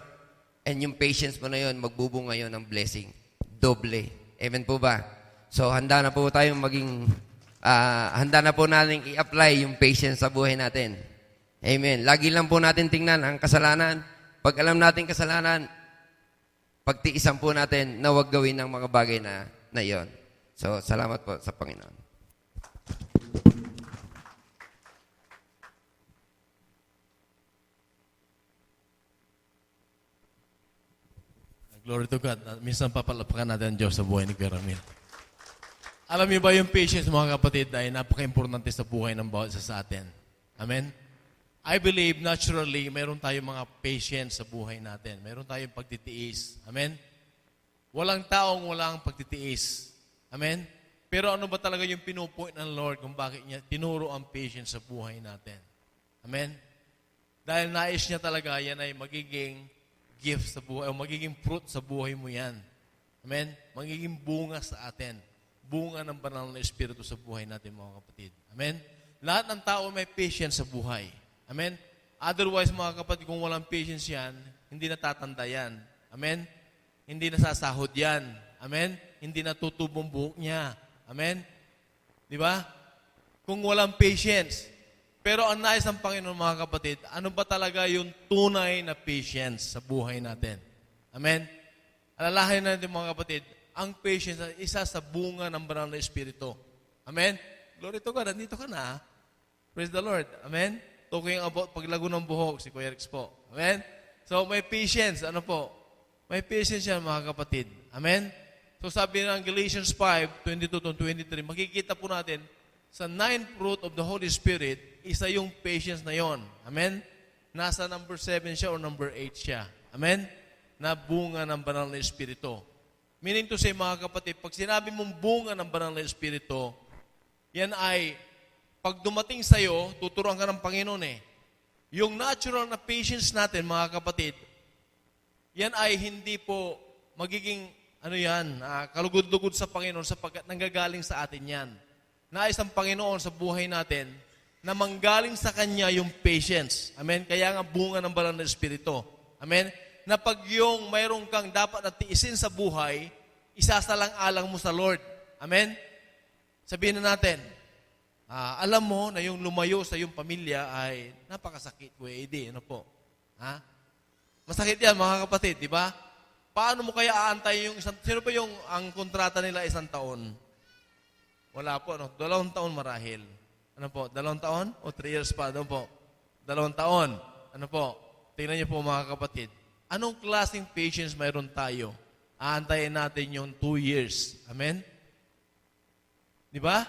and yung patience mo na yun, magbubunga yun ng blessing. Doble. Amen po ba? So, handa na po natin i-apply yung patience sa buhay natin. Amen. Lagi lang po natin tingnan ang kasalanan. Pag alam natin kasalanan, pagtiisan po natin na huwag gawin ng mga bagay na yon. So, salamat po sa Panginoon. Glory to God. Minsan papalapakan natin ang Diyos sa buhay ni Kuya Ramil. Alam niyo ba yung patience, mga kapatid, ay napaka-importante sa buhay ng bawat isa sa atin. Amen? I believe naturally, meron tayong mga patience sa buhay natin. Meron tayong pagtitiis. Amen? Walang taong walang pagtitiis. Amen? Pero ano ba talaga yung pinupoint ng Lord kung bakit niya tinuro ang patience sa buhay natin? Amen? Dahil nais niya talaga, yan ay magiging gift sa buhay, o magiging fruit sa buhay mo yan. Amen? Magiging bunga sa atin. Bunga ng banal na Espiritu sa buhay natin, mga kapatid. Amen? Lahat ng tao may patience sa buhay. Amen? Otherwise, mga kapatid, kung walang patience yan, hindi natatanda yan. Amen? Hindi nasasahod yan. Amen? Hindi natutubong buhok niya. Amen? Di ba? Kung walang patience. Pero ang nais ng Panginoon, mga kapatid, ano ba talaga yung tunay na patience sa buhay natin? Amen? Alalahanin natin, mga kapatid, ang patience ay isa sa bunga ng banal na Espiritu. Amen? Glory to God. Nandito ka na. Praise the Lord. Amen? Talking about paglago ng buhok, si Kuya Rex po. Amen? So, may patience. Ano po? May patience yan, mga kapatid. Amen? So, sabi ng Galatians 5:22-23, makikita po natin, sa 9th fruit of the Holy Spirit, isa yung patience na yon. Amen? Nasa number 7 siya or number 8 siya. Amen? Na bunga ng banal na Espiritu. Meaning to say, mga kapatid, pag sinabi mong bunga ng banal na Espiritu, yan ay, pag dumating sa'yo, tuturuan ka ng Panginoon eh. Yung natural na patience natin, mga kapatid, yan ay hindi po magiging, kalugod-lugod sa Panginoon sapagkat nanggagaling sa atin yan. Nais ang Panginoon sa buhay natin na manggaling sa Kanya yung patience. Amen? Kaya nga bunga ng banal na Espiritu. Amen? Na pag yung mayroon kang dapat na tiisin sa buhay, isasalang-alang mo sa Lord. Amen? Sabihin na natin, alam mo na yung lumayo sa iyong pamilya ay napakasakit, Kuya Eddie. Ano po? Ha? Masakit yan, mga kapatid, di ba? Paano mo kaya aantay yung isang, sino pa yung ang kontrata nila 1 taon? Wala po, 2 taon marahil. Ano po, 2 taon? O 3 years pa? Ano po? 2 taon. Ano po? Tingnan niyo po, mga kapatid. Anong klaseng patience mayroon tayo? Aantayin natin yung 2 years. Amen? Di ba?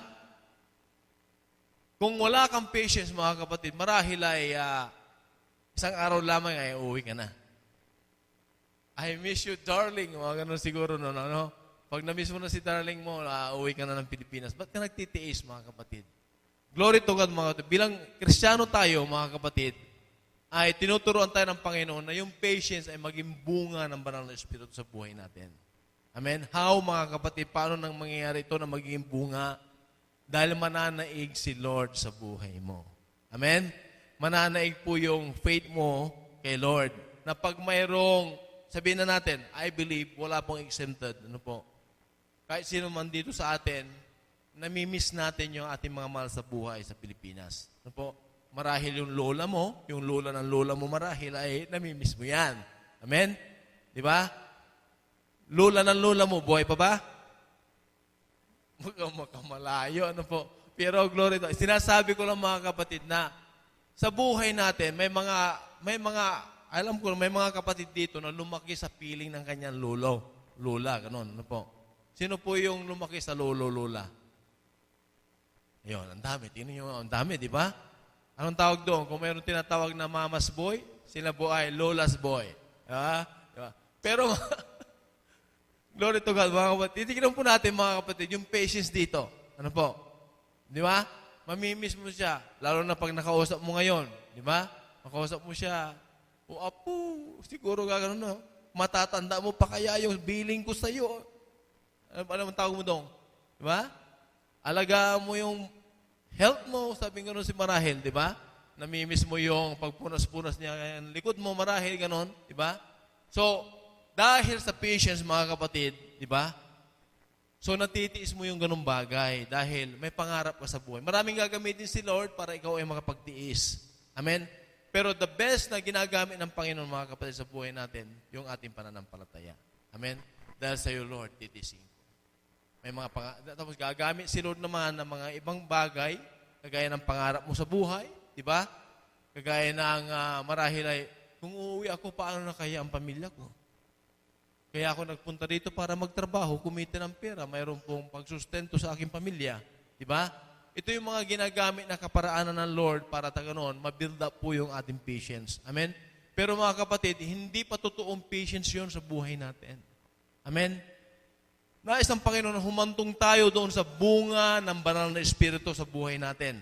Kung wala kang patience, mga kapatid, marahil ay isang araw lamang ay uuwi ka na. I miss you, darling. Mga ganun siguro, no? Pag na-miss mo na si darling mo, uuwi ka na ng Pilipinas. Ba't ka nagtitiis, mga kapatid? Glory to God, mga kapatid. Bilang Kristiyano tayo, mga kapatid, ay tinuturuan tayo ng Panginoon na yung patience ay maging bunga ng banal na Espiritu sa buhay natin. Amen? How, mga kapatid, paano nang mangyayari ito na magiging bunga? Dahil mananaig si Lord sa buhay mo. Amen? Mananaig po yung faith mo kay Lord. Na pag mayroong, sabihin na natin, I believe, wala pong exempted. Ano po? Kahit sino man dito sa atin, namimiss natin yung ating mga mahal sa buhay sa Pilipinas. Ano po? Marahil yung lola mo, yung lola ng lola mo marahil ay namimiss mo yan. Amen? Di ba? Lola ng lola mo, buhay pa ba? Makamalayo, ano po? Pero glory to. Sinasabi ko lang, mga kapatid, na sa buhay natin, may mga, alam ko, may mga kapatid dito na lumaki sa piling ng kanyang lula, ganun. Ano po? Sino po yung lumaki sa lolo, lula? Ayun, ang dami. Tingnan nyo, ang dami, di ba? Anong tawag doon? Kung mayroon tinatawag na mama's boy, sila po ay lola's boy. Diba? Pero, glory to God, mga kapatid. Titignan po natin, mga kapatid, yung patience dito. Ano po? Di ba? Mamimiss mo siya. Lalo na pag nakausap mo ngayon. Di ba? Nakausap mo siya. O apo, siguro gano'n na. Matatanda mo pa kaya yung billing ko sa'yo. Ano ang tawag mo doon? Di ba? Alagaan mo yung health mo, sabi nga nun si Marahil, di ba? Namimiss mo yung pagpunas-punas niya, likod mo, Marahil, ganon, di ba? So, dahil sa patience, mga kapatid, di ba? So, natitiis mo yung ganong bagay dahil may pangarap ka sa buhay. Maraming gagamitin si Lord para ikaw ay makapagtiis. Amen? Pero the best na ginagamit ng Panginoon, mga kapatid, sa buhay natin, yung ating pananampalataya. Amen? Dahil sa iyo, Lord, titisin. May mga tapos gagamit si Lord naman ng mga ibang bagay, kagaya ng pangarap mo sa buhay, di ba? Kagaya ng marahil ay, kung uuwi ako, paano na kaya ang pamilya ko? Kaya ako nagpunta dito para magtrabaho, kumita ng pera, mayroon pong pagsustento sa aking pamilya, di ba? Ito yung mga ginagamit na kaparaanan ng Lord para taganon, ma-build up po yung ating patience. Amen? Pero mga kapatid, hindi pa totoong patience yun sa buhay natin. Amen? Nais ng Panginoon na humantong tayo doon sa bunga ng banal na Espiritu sa buhay natin.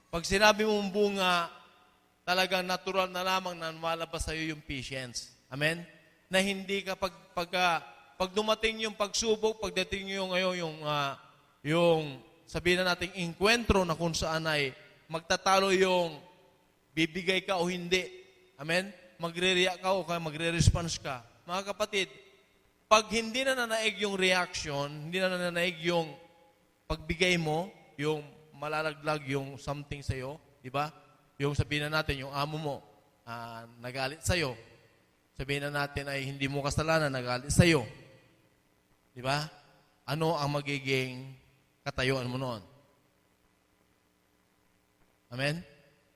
Pag sinabi mong bunga, talagang natural na lamang na malabas sa iyo yung patience. Amen? Na hindi ka pag dumating yung pagsubok, pagdating yung sabihin na nating enkwentro na kung saan ay magtatalo yung bibigay ka o hindi. Amen? Magre-react ka o magre-response ka. Mga kapatid, pag hindi na nanaig yung reaction, hindi na nanaig yung pagbigay mo, yung malalaglag yung something sa'yo, di ba? Yung sabihin na natin, yung amo mo, nagalit sa'yo. Sabihin na natin ay hindi mo kasalanan, nagalit sa'yo. Di ba? Ano ang magiging katayuan mo noon? Amen?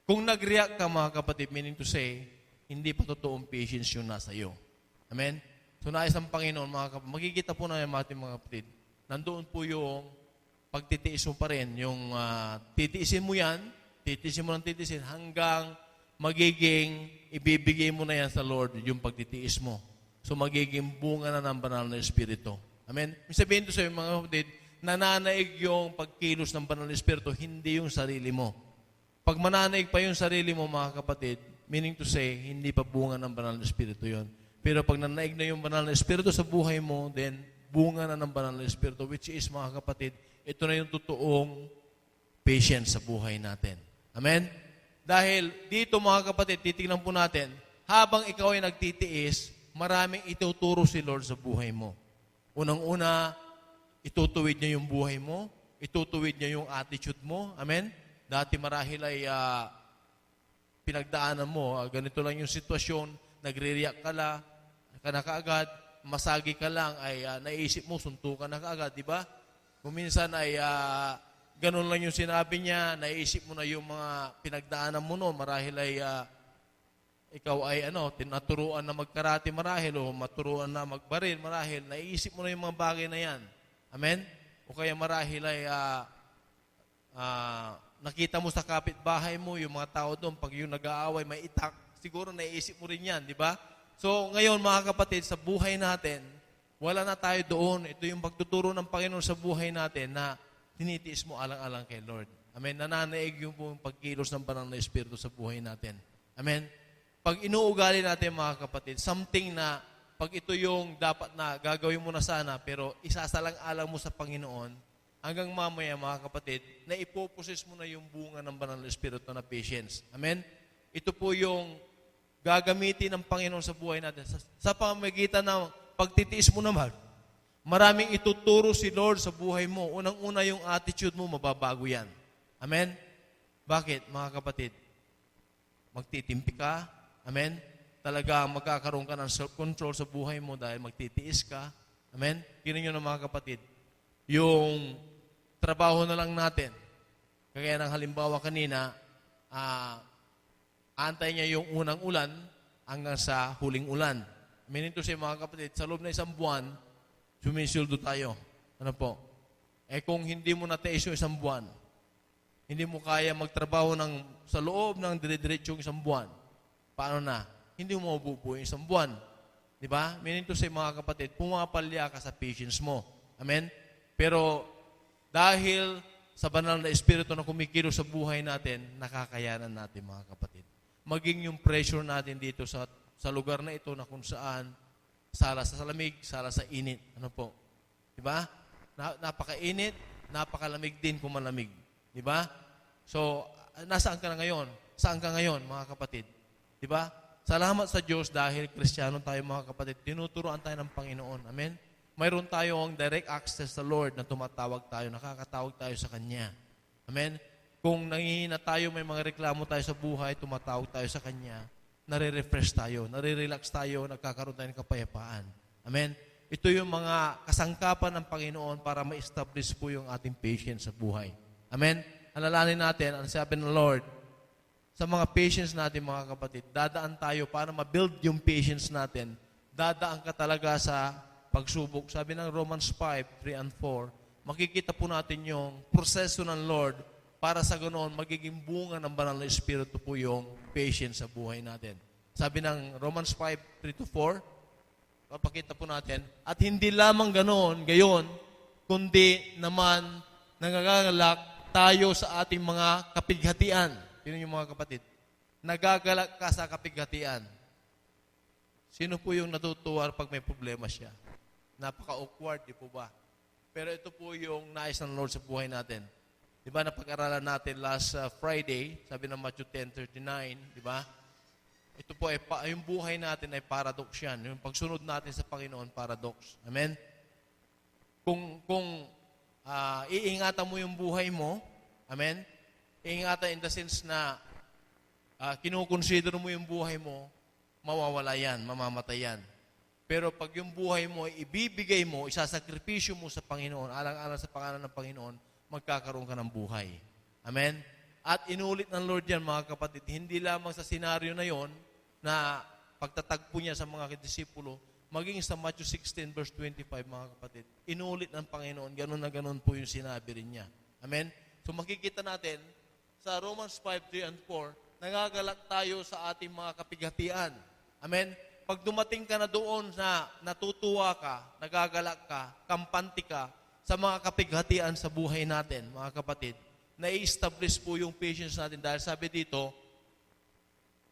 Kung nag-react ka, mga kapatid, meaning to say, hindi pa totoong patience yung nasa iyo. Amen? So, nais ng Panginoon, mga kapatid, magkikita po na yung ating mga kapatid, nandoon po yung pagtitiis mo pa rin, yung titiisin mo yan, titiisin mo ng titiisin, hanggang magiging ibibigay mo na yan sa Lord, yung pagtitiis mo. So, magiging bunga na ng banal na Espiritu. Amen? Sabihin to sa mga kapatid, nananaig yung pagkilos ng banal na Espiritu, hindi yung sarili mo. Pag mananaig pa yung sarili mo, mga kapatid, meaning to say, hindi pa bunga ng banal na Espiritu yon. Pero pag nanaig na yung banal na Espiritu sa buhay mo, then bunga na ng banal na Espiritu, which is, mga kapatid, ito na yung totoong patience sa buhay natin. Amen? Dahil dito, mga kapatid, titignan po natin, habang ikaw ay nagtitiis, maraming ituturo si Lord sa buhay mo. Unang-una, itutuwid niya yung buhay mo, itutuwid niya yung attitude mo. Amen? Dati marahil ay pinagdaanan mo, ganito lang yung sitwasyon, nagre-react ka na kaagad, masagi ka lang, ay naisip mo, suntukan na kaagad, di ba? Kung minsan ay ganun lang yung sinabi niya, naisip mo na yung mga pinagdaanan mo noon, marahil ay ikaw ay tinaturuan na magkarate marahil o maturuan na magbaril marahil, naisip mo na yung mga bagay na yan. Amen? O kaya marahil ay nakita mo sa kapitbahay mo, yung mga tao doon, pag yung nag-aaway, may itak, siguro naisip mo rin yan, di ba? So, ngayon, mga kapatid, sa buhay natin, wala na tayo doon. Ito yung pagtuturo ng Panginoon sa buhay natin na tinitiis mo alang-alang kay Lord. Amen? Nananaig yung pagkilos ng banal na Espiritu sa buhay natin. Amen? Pag inuugali natin, mga kapatid, something na pag ito yung dapat na gagawin mo na sana, pero isasalang-alang mo sa Panginoon, hanggang mamaya, mga kapatid, na ipoposes mo na yung bunga ng banal na Espiritu na patience. Amen? Ito po yung gagamitin ng Panginoon sa buhay natin. Sa pamamagitan ng pagtitiis mo naman, maraming ituturo si Lord sa buhay mo. Unang-una yung attitude mo, mababago yan. Amen? Bakit, mga kapatid? Magtitimpi ka. Amen? Talaga magkakaroon ka ng self-control sa buhay mo dahil magtitiis ka. Amen? Yun yun mga kapatid. Yung trabaho na lang natin. Kagaya ng halimbawa kanina, antay niya yung unang ulan hanggang sa huling ulan. Meaning to say, mga kapatid, sa loob na isang buwan, sumisildo tayo. Ano po? Eh kung hindi mo natiis yung isang buwan, hindi mo kaya magtrabaho sa loob ng dire-diretsong isang buwan, paano na? Hindi mo mabubuo yung isang buwan. Di ba? Meaning to say, mga kapatid, pumapalya ka sa patience mo. Amen? Pero dahil sa banal na Espiritu na kumikilos sa buhay natin, nakakayanan natin, mga kapatid. Maging yung pressure natin dito sa lugar na ito na kung saan sala sa lamig, sala sa init. Ano po? Di ba? Napakainit, napakalamig din kung malamig. Di ba? So, nasaan ka na ngayon? Saan ka ngayon, mga kapatid? Di ba? Salamat sa Diyos dahil Kristiyano tayo, mga kapatid. Tinuturoan tayo ng Panginoon. Amen? Mayroon tayong direct access sa Lord na tumatawag tayo, nakakatawag tayo sa Kanya. Amen? Kung nangihina tayo, may mga reklamo tayo sa buhay, tumatawag tayo sa Kanya, nare-refresh tayo, nare-relax tayo, nagkakaroon tayo ng kapayapaan. Amen? Ito yung mga kasangkapan ng Panginoon para ma-establish po yung ating patience sa buhay. Amen? Alalahanin natin, ang sabi ng Lord, sa mga patience natin, mga kapatid, dadaan tayo para ma-build yung patience natin. Dadaan ka talaga sa pagsubok. Sabi ng Romans 5, 3 and 4, makikita po natin yung proseso ng Lord para sa ganoon, magiging bunga ng banal na Espiritu po yung patience sa buhay natin. Sabi ng Romans 5, 3 to 4, papakita po natin, at hindi lamang ganoon, gayon, kundi naman nagagalak tayo sa ating mga kapighatian. Sino yung mga kapatid? Nagagalak ka sa kapighatian. Sino po yung natutuwa pag may problema siya? Napaka-awkward, di po ba? Pero ito po yung nais ng Lord sa buhay natin. Di ba, napag-aralan natin last Friday, sabi ng Matthew 10:39, di ba? Ito po, yung buhay natin ay paradox yan. Yung pagsunod natin sa Panginoon, paradox. Amen? Kung iingatan mo yung buhay mo, amen? Iingatan in the sense na kinukonsider mo yung buhay mo, mawawala yan, mamamatay yan. Pero pag yung buhay mo, ibibigay mo, isasakripisyo mo sa Panginoon, alang-alang sa pangalan ng Panginoon, magkakaroon ka ng buhay. Amen? At inulit ng Lord yan, mga kapatid, hindi lamang sa senaryo na yon na pagtatagpo niya sa mga disipulo, maging sa Matthew 16 verse 25, mga kapatid, inulit ng Panginoon, ganun na ganun po yung sinabi rin niya. Amen? So makikita natin, sa Romans 5, 3 and 4, nagagalak tayo sa ating mga kapighatian. Amen? Pag dumating ka na doon na natutuwa ka, nagagalak ka, kampante ka sa mga kapighatian sa buhay natin, mga kapatid, na-establish po yung patience natin dahil sabi dito,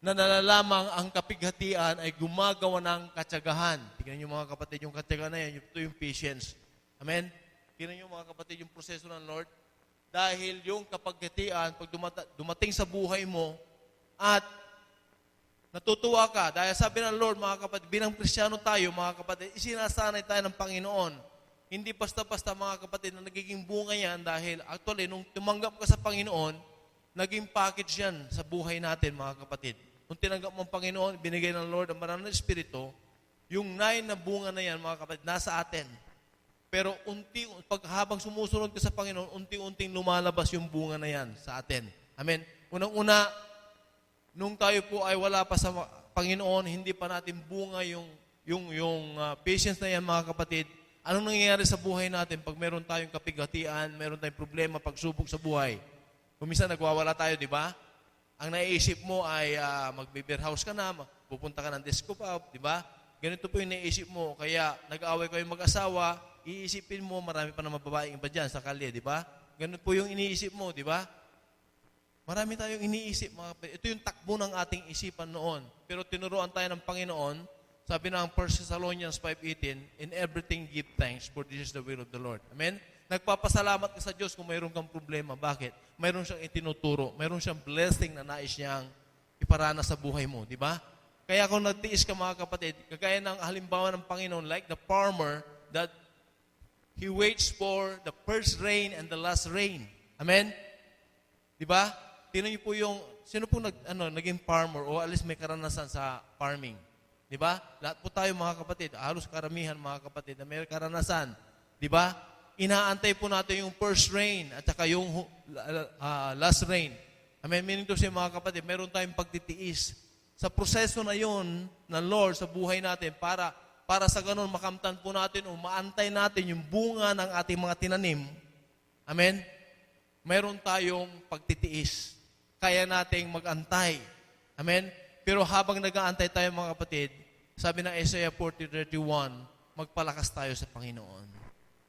na nalalamang ang kapighatian ay gumagawa ng katsagahan. Tingnan niyo, mga kapatid, yung katsagahan na yan, ito yung patience. Amen? Tingnan niyo, mga kapatid, yung proseso ng Lord. Dahil yung kapighatian, pag dumating sa buhay mo, at natutuwa ka, dahil sabi ng Lord, mga kapatid, bilang Kristiyano tayo, mga kapatid, isinasanay tayo ng Panginoon. Hindi basta-basta, mga kapatid, na nagiging bunga yan dahil actually, nung tumanggap ka sa Panginoon, naging package yan sa buhay natin, mga kapatid. Kung tinanggap mo ang Panginoon, binigay ng Lord ang banal na Espiritu, yung 9 na bunga na yan, mga kapatid, nasa atin. Pero pag habang sumusunod ka sa Panginoon, unti-unting lumalabas yung bunga na yan sa atin. Amen? Unang-una, nung tayo po ay wala pa sa Panginoon, hindi pa natin bunga yung patience na yan, mga kapatid. Anong nangyayari sa buhay natin pag meron tayong kapighatian, meron tayong problema, pagsubok sa buhay? Kung minsan nagwawala tayo, di ba? Ang naiisip mo ay mag-beer house ka na, pupunta ka ng disco pub, di ba? Ganito po yung naiisip mo. Kaya nag-aaway kayong mag-asawa, iisipin mo, marami pa naman babaeng iba dyan sa kalye, di ba? Ganito po yung iniisip mo, di ba? Marami tayong iniisip, mga kapatid. Ito yung takbo ng ating isipan noon. Pero tinuruan tayo ng Panginoon, sabi ng 1 Thessalonians 5:18, in everything give thanks, for this is the will of the Lord. Amen? Nagpapasalamat ka sa Diyos kung mayroon kang problema. Bakit? Mayroon siyang itinuturo. Mayroon siyang blessing na nais niyang iparana sa buhay mo. Di ba? Kaya kung nagtiis ka, mga kapatid, kagaya ng halimbawa ng Panginoon, like the farmer that he waits for the first rain and the last rain. Amen? Di ba? Tingnan niyo po yung, sino po naging farmer o at least may karanasan sa farming? Di ba? Lahat po tayo, mga kapatid, halos karamihan, mga kapatid, na may karanasan. Di ba? Inaantay po natin yung first rain at saka yung last rain. Amen? Meaning to say, mga kapatid, meron tayong pagtitiis sa proseso na yun ng Lord sa buhay natin para para sa ganun makamtan po natin o maantay natin yung bunga ng ating mga tinanim. Amen? Mayroon tayong pagtitiis. Kaya nating mag-antay. Amen? Pero habang nag-aantay tayo mga kapatid, sabi ng Isaiah 40:31, magpalakas tayo sa Panginoon.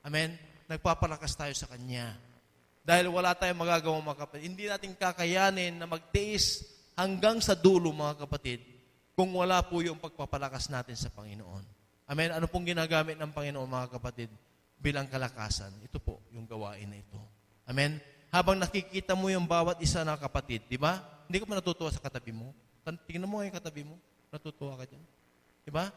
Amen? Nagpapalakas tayo sa Kanya. Dahil wala tayong magagawa mga kapatid. Hindi natin kakayanin na magtiis hanggang sa dulo mga kapatid kung wala po yung pagpapalakas natin sa Panginoon. Amen? Ano pong ginagamit ng Panginoon mga kapatid bilang kalakasan? Ito po yung gawain na ito. Amen? Habang nakikita mo yung bawat isa na kapatid, di ba? Hindi ka pa natutuwa sa katabi mo? Tingnan mo yung katabi mo. Natutuwa ka dyan. Di ba?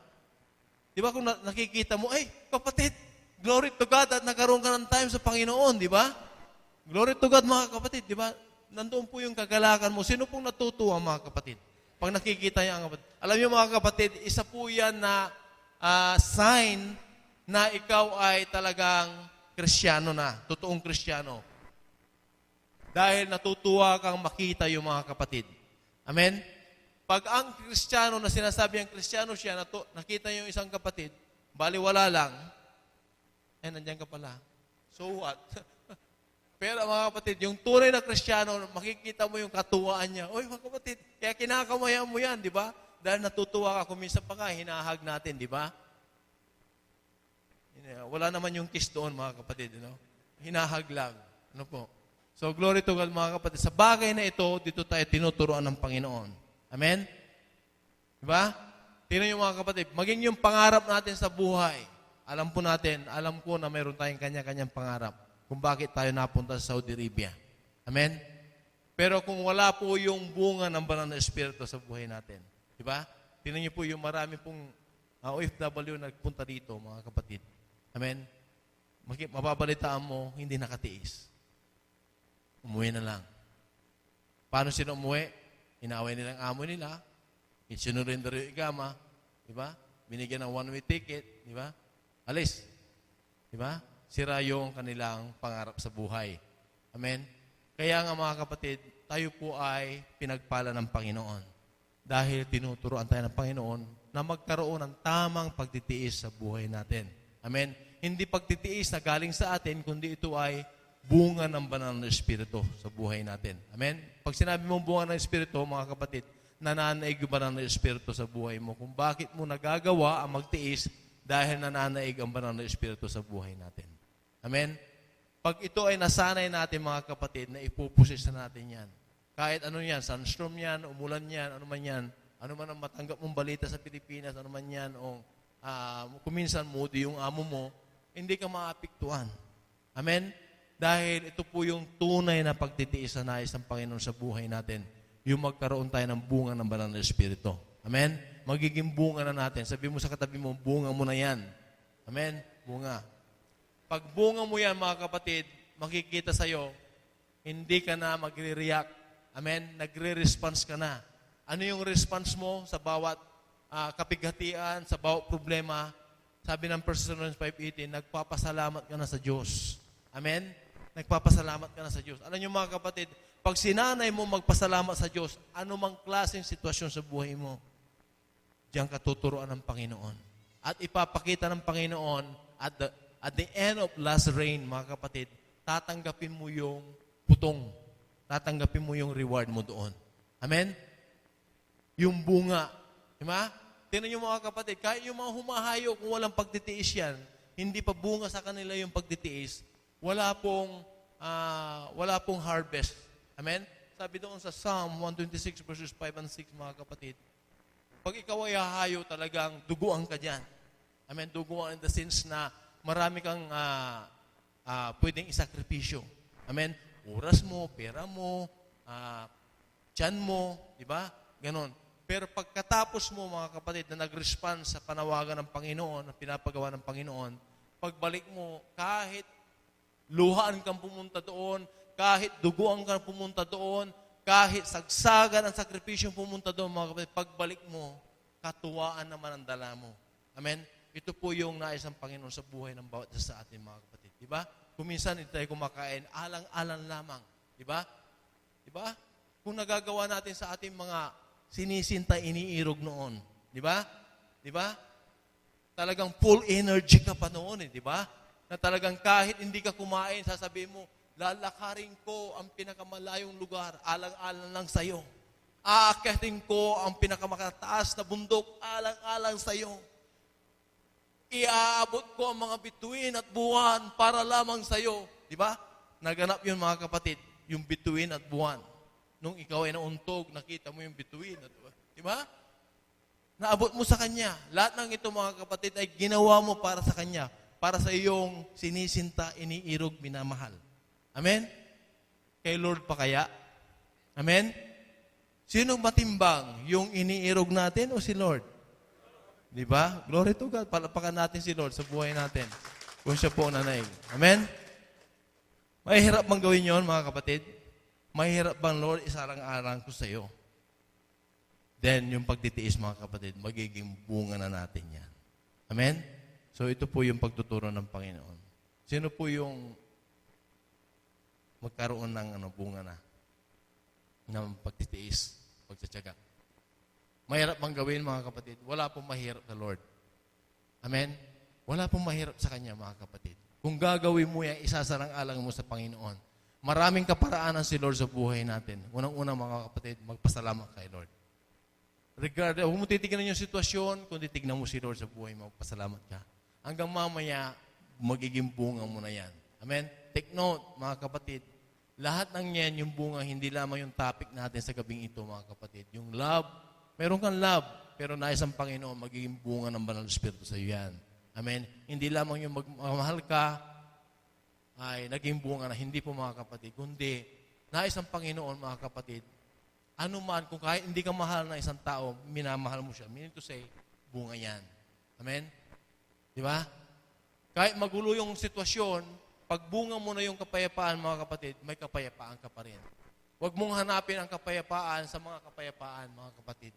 Di ba kung nakikita mo, kapatid, glory to God at nagkaroon ka ng time sa Panginoon, di ba? Glory to God mga kapatid, di ba? Nandoon po yung kagalakan mo. Sino pong natutuwa mga kapatid? Pag nakikita niya ang kapatid. Alam niyo mga kapatid, isa po yan na sign na ikaw ay talagang Kristiyano na, totoong Kristiyano. Dahil natutuwa kang makita yung mga kapatid. Amen? Pag ang Kristiyano na sinasabi ang Kristiyano siya, nakita yung isang kapatid, baliwala lang, nandiyan ka pala. So what? Pero mga kapatid, yung tunay na Kristiyano, makikita mo yung katuwaan niya. Oy mga kapatid, kaya kinakamayan mo yan, di ba? Dahil natutuwa ka, kuminsan pa nga, hinahag natin, di ba? Wala naman yung kiss doon, mga kapatid. Hinahag lang. Ano po? So, glory to God, mga kapatid. Sa bagay na ito, dito tayo tinuturuan ng Panginoon. Amen? Diba? Tingnan niyo mga kapatid, maging yung pangarap natin sa buhay. Alam po natin, alam ko na mayroon tayong kanya-kanyang pangarap kung bakit tayo napunta sa Saudi Arabia. Amen? Pero kung wala po yung bunga ng banal na espiritu sa buhay natin, diba? Tingnan niyo po yung marami pong OFW nagpunta dito, mga kapatid. Amen? Mababalitaan mo, hindi nakatiis. Umuwi na lang. Paano sila umuwi? Inaway nilang amo nila, isinurinder yung igama, di ba? Binigyan ng one-way ticket, di ba? Alis. Di ba? Sira yung kanilang pangarap sa buhay. Amen? Kaya nga mga kapatid, tayo po ay pinagpala ng Panginoon. Dahil tinuturoan tayo ng Panginoon na magkaroon ng tamang pagtitiis sa buhay natin. Amen? Hindi pagtitiis na galing sa atin, kundi ito ay bunga ng banal na Espiritu sa buhay natin. Amen? Pag sinabi mong bunga ng Espiritu, mga kapatid, nananaig yung banal na Espiritu sa buhay mo. Kung bakit mo nagagawa ang magtiis dahil nananaig ang banal na Espiritu sa buhay natin. Amen? Pag ito ay nasanay natin, mga kapatid, na ipupusis na natin yan. Kahit ano yan, sunstorm yan, umulan yan, ano man yan, ano man ang matanggap mong balita sa Pilipinas, ano man yan, o kuminsan moody yung amo mo, hindi ka maapektuhan. Amen? Dahil ito po yung tunay na pagtitiis na nais ng Panginoon sa buhay natin. Yung magkaroon tayo ng bunga ng banal na Espiritu. Amen? Magiging bunga na natin. Sabi mo sa katabi mo, bunga mo na yan. Amen? Bunga. Pag bunga mo yan, mga kapatid, makikita sa'yo, hindi ka na magre-react. Amen? Nagre-response ka na. Ano yung response mo sa bawat kapighatian, sa bawat problema? Sabi ng 1 Thessalonians 5:18, nagpapasalamat ka na sa Diyos. Amen? Nagpapasalamat ka na sa Diyos. Alam niyo mga kapatid, pag sinanay mo magpasalamat sa Diyos, anumang klaseng sitwasyon sa buhay mo, diyan ka tuturuan ng Panginoon. At ipapakita ng Panginoon at the end of last rain, mga kapatid, tatanggapin mo yung putong. Tatanggapin mo yung reward mo doon. Amen? Yung bunga. Diba? Tingnan niyo mga kapatid, kahit yung mga humahayo kung walang pagtitiis yan, hindi pa bunga sa kanila yung pagtitiis, wala pong harvest. Amen? Sabi doon sa Psalm 126 verses 5 and 6, mga kapatid, pag ikaw ay hahayo, talagang duguan ka dyan. Amen? Duguan in the sense na marami kang pwedeng isakripisyo. Amen? Oras mo, pera mo, tiyan mo, di ba? Ganon. Pero pagkatapos mo, mga kapatid, na nag-respond sa panawagan ng Panginoon, na pinapagawa ng Panginoon, pagbalik mo, kahit luhaan kang pumunta doon, kahit duguan kang pumunta doon, kahit sagsagan ang sakripisyong pumunta doon, mga kapatid, pagbalik mo, katuwaan naman ang dala mo. Amen? Ito po yung nais ng Panginoon sa buhay ng bawat isa sa atin, mga kapatid. Diba? Kuminsan, hindi tayo kumakain, alang-alang lamang. Diba? Diba? Kung nagagawa natin sa ating mga sinisinta, iniirog noon. Diba? Diba? talagang full energy ka pa noon di ba? Na talagang kahit hindi ka kumain, sasabihin mo, lalakarin ko ang pinakamalayong lugar, alang-alang lang sa'yo. Aakyatin ko ang pinakamakataas na bundok, alang-alang sa'yo. Iaabot ko ang mga bituin at buwan para lamang sa'yo. Di ba? Naganap yun mga kapatid, yung bituin at buwan. Nung ikaw ay nauntog, nakita mo yung bituin. Di ba? Naabot mo sa Kanya. Lahat ng ito mga kapatid ay ginawa mo para sa Kanya. Para sa iyong sinisinta, iniirog, minamahal. Amen? Kay Lord pa kaya? Amen? Sino matimbang? Yung iniirog natin o si Lord? Di ba? Glory to God. Palapakan natin si Lord sa buhay natin. Kung siya po nanaig. Amen? Mahirap bang gawin yon mga kapatid? Mahirap bang Lord, isarang-arang ko sa iyo? Then, yung pagtitiis mga kapatid, magiging bunga na natin yan. Amen? So, ito po yung pagtuturo ng Panginoon. Sino po yung magkaroon ng bunga na ng pagtitiis, pagtsatsaga? Mahirap bang gawin mga kapatid? Wala pong mahirap sa Lord. Amen? Wala pong mahirap sa Kanya mga kapatid. Kung gagawin mo yan, isasarang-alang mo sa Panginoon. Maraming kaparaanan si Lord sa buhay natin. Unang-una mga kapatid, magpasalamat kay Lord. Huwag mo titignan yung sitwasyon, kung titignan mo si Lord sa buhay mo, magpasalamat ka. Hanggang mamaya, magiging bunga mo na yan. Amen? Take note, mga kapatid, lahat ng yan, yung bunga, hindi lamang yung topic natin sa gabing ito, mga kapatid. Yung love, meron kang love, pero nais ang Panginoon, magiging bunga ng Banal na Espiritu sa iyo yan. Amen? Hindi lamang yung magmahal ka, ay naging bunga na hindi po mga kapatid, kundi nais ang Panginoon, mga kapatid, ano man, kung kahit hindi ka mahal ng isang tao, minamahal mo siya. Meaning to say, bunga yan. Amen? Di ba? Kahit magulo yung sitwasyon, pag bunga mo na yung kapayapaan, mga kapatid, may kapayapaan ka pa rin. Huwag mong hanapin ang kapayapaan sa mga kapayapaan, mga kapatid.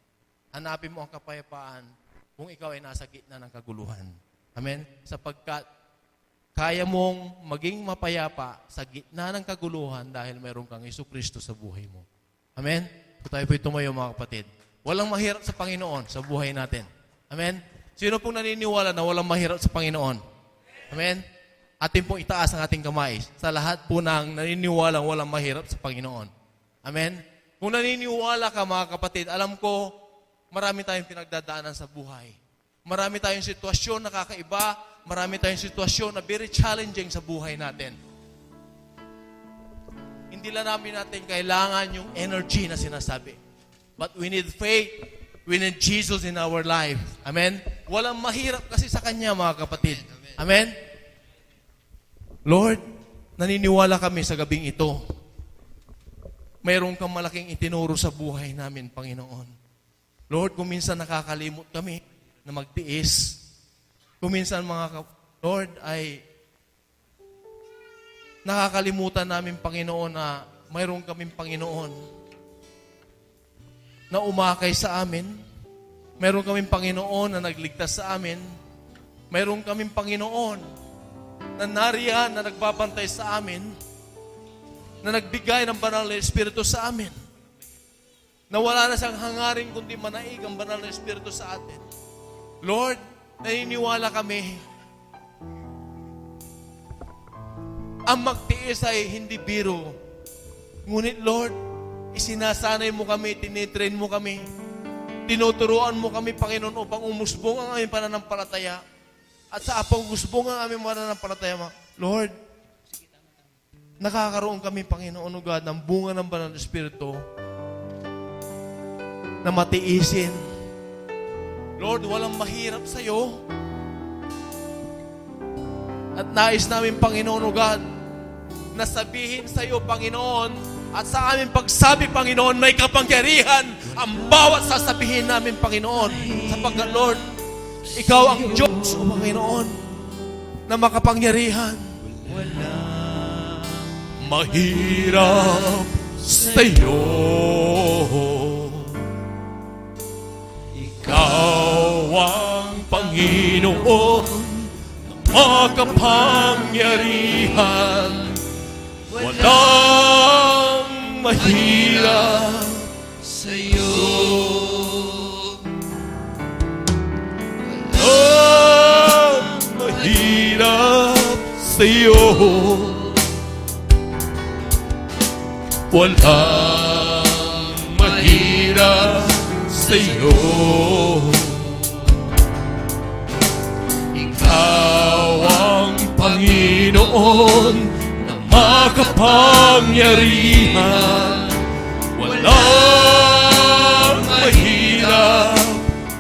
Hanapin mo ang kapayapaan kung ikaw ay nasa gitna ng kaguluhan. Amen? Sapagkat kaya mong maging mapayapa sa gitna ng kaguluhan dahil mayroon kang Jesucristo sa buhay mo. Amen? So tayo po'y tumayo mga kapatid. Walang mahirap sa Panginoon sa buhay natin. Amen? Sino pong naniniwala na walang mahirap sa Panginoon? Amen? Atin pong itaas ang ating kamay sa lahat po ng naniniwalang walang mahirap sa Panginoon. Amen? Kung naniniwala ka mga kapatid, alam ko, marami tayong pinagdadaanan sa buhay. Marami tayong sitwasyon na kakaiba, marami tayong sitwasyon na very challenging sa buhay natin. Hindi lang natin kailangan yung energy na sinasabi. But we need faith. We need Jesus in our life. Amen? Walang mahirap kasi sa Kanya, mga kapatid. Amen? Lord, naniniwala kami sa gabing ito. Mayroon kang malaking itinuro sa buhay namin, Panginoon. Lord, kung minsan nakakalimot kami na magtiis, kung minsan Lord, ay nakakalimutan namin, Panginoon, na mayroon kaming Panginoon na umakay sa amin. Mayroon kaming Panginoon na nagligtas sa amin. Mayroon kaming Panginoon na nariyan, na nagbabantay sa amin, na nagbigay ng banal na Espiritu sa amin, na wala na siyang hangarin kundi manaig ang banal na Espiritu sa atin. Lord, naniniwala kami, ang magtiis ay hindi biro. Ngunit Lord, isinasanay mo kami, tinitrain mo kami, tinuturuan mo kami, Panginoon, upang umusbong ang aming pananampalataya. At sa pag-usbong ang aming pananampalataya, Lord, nakakaroon kami, Panginoon, O God, ng bunga ng Banal na Espiritu na matiisin. Lord, walang mahirap sa iyo. At nais namin, Panginoon, O God, na sabihin sa iyo, Panginoon, at sa aming pagsabi, Panginoon, may kapangyarihan ang bawat sasabihin namin, Panginoon. Sapagkat, Lord, Ikaw ang Diyos, O Panginoon, na makapangyarihan. Mahirap sa iyo. Ikaw ang Panginoon, makapangyarihan, walang mahirap sa iyo. Oh! sa iyo. Walang mahirap sa iyo. Ikaw ang Panginoon na makapangyarihan. Walang mahirap,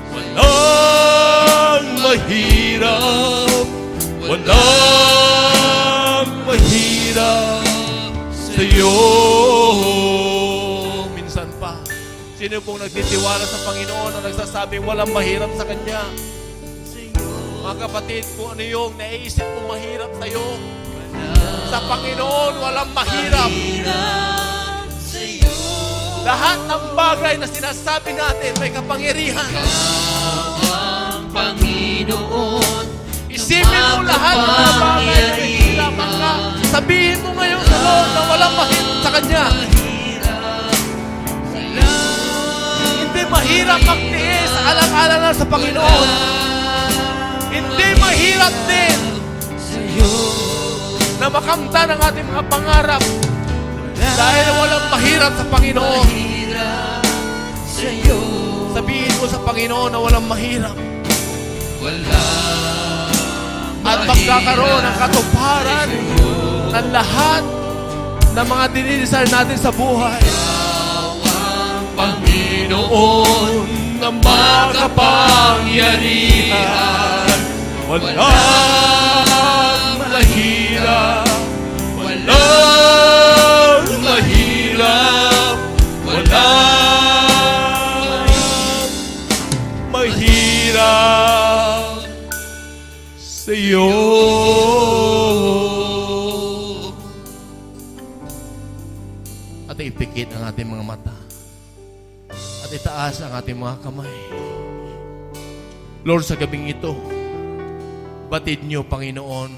walang mahirap, walang mahirap sa iyo. Minsan pa, sino pong nagtitiwala sa Panginoon na nagsasabing walang mahirap sa Kanya? Mga kapatid, kung ano yung naiisip mo mahirap sa iyo, sa Panginoon walang mahirap. Lahat ng bagay na sinasabi natin may kapangyarihan. Panginoon, Isipin mo lahat ng mga bagay na nahihirapan ka. Sabihin mo ngayon sa Lord na walang mahirap sa Kanya. Hindi mahirap magtiis sa alang-alang sa Panginoon. Hindi mahirap din na makamtan ang ating mga pangarap dahil walang mahirap sa Panginoon. Sabihin mo sa Panginoon na walang mahirap. At magkakaroon ng katuparan ng lahat ng mga dinilisar natin sa buhay. Panginoon na makapangyarihan, walang mahirap, walang mahirap, walang mahirap sa iyo. At ipikit ang ating mga mata. At itaas ang ating mga kamay. Lord, sa gabing ito, batid niyo, Panginoon,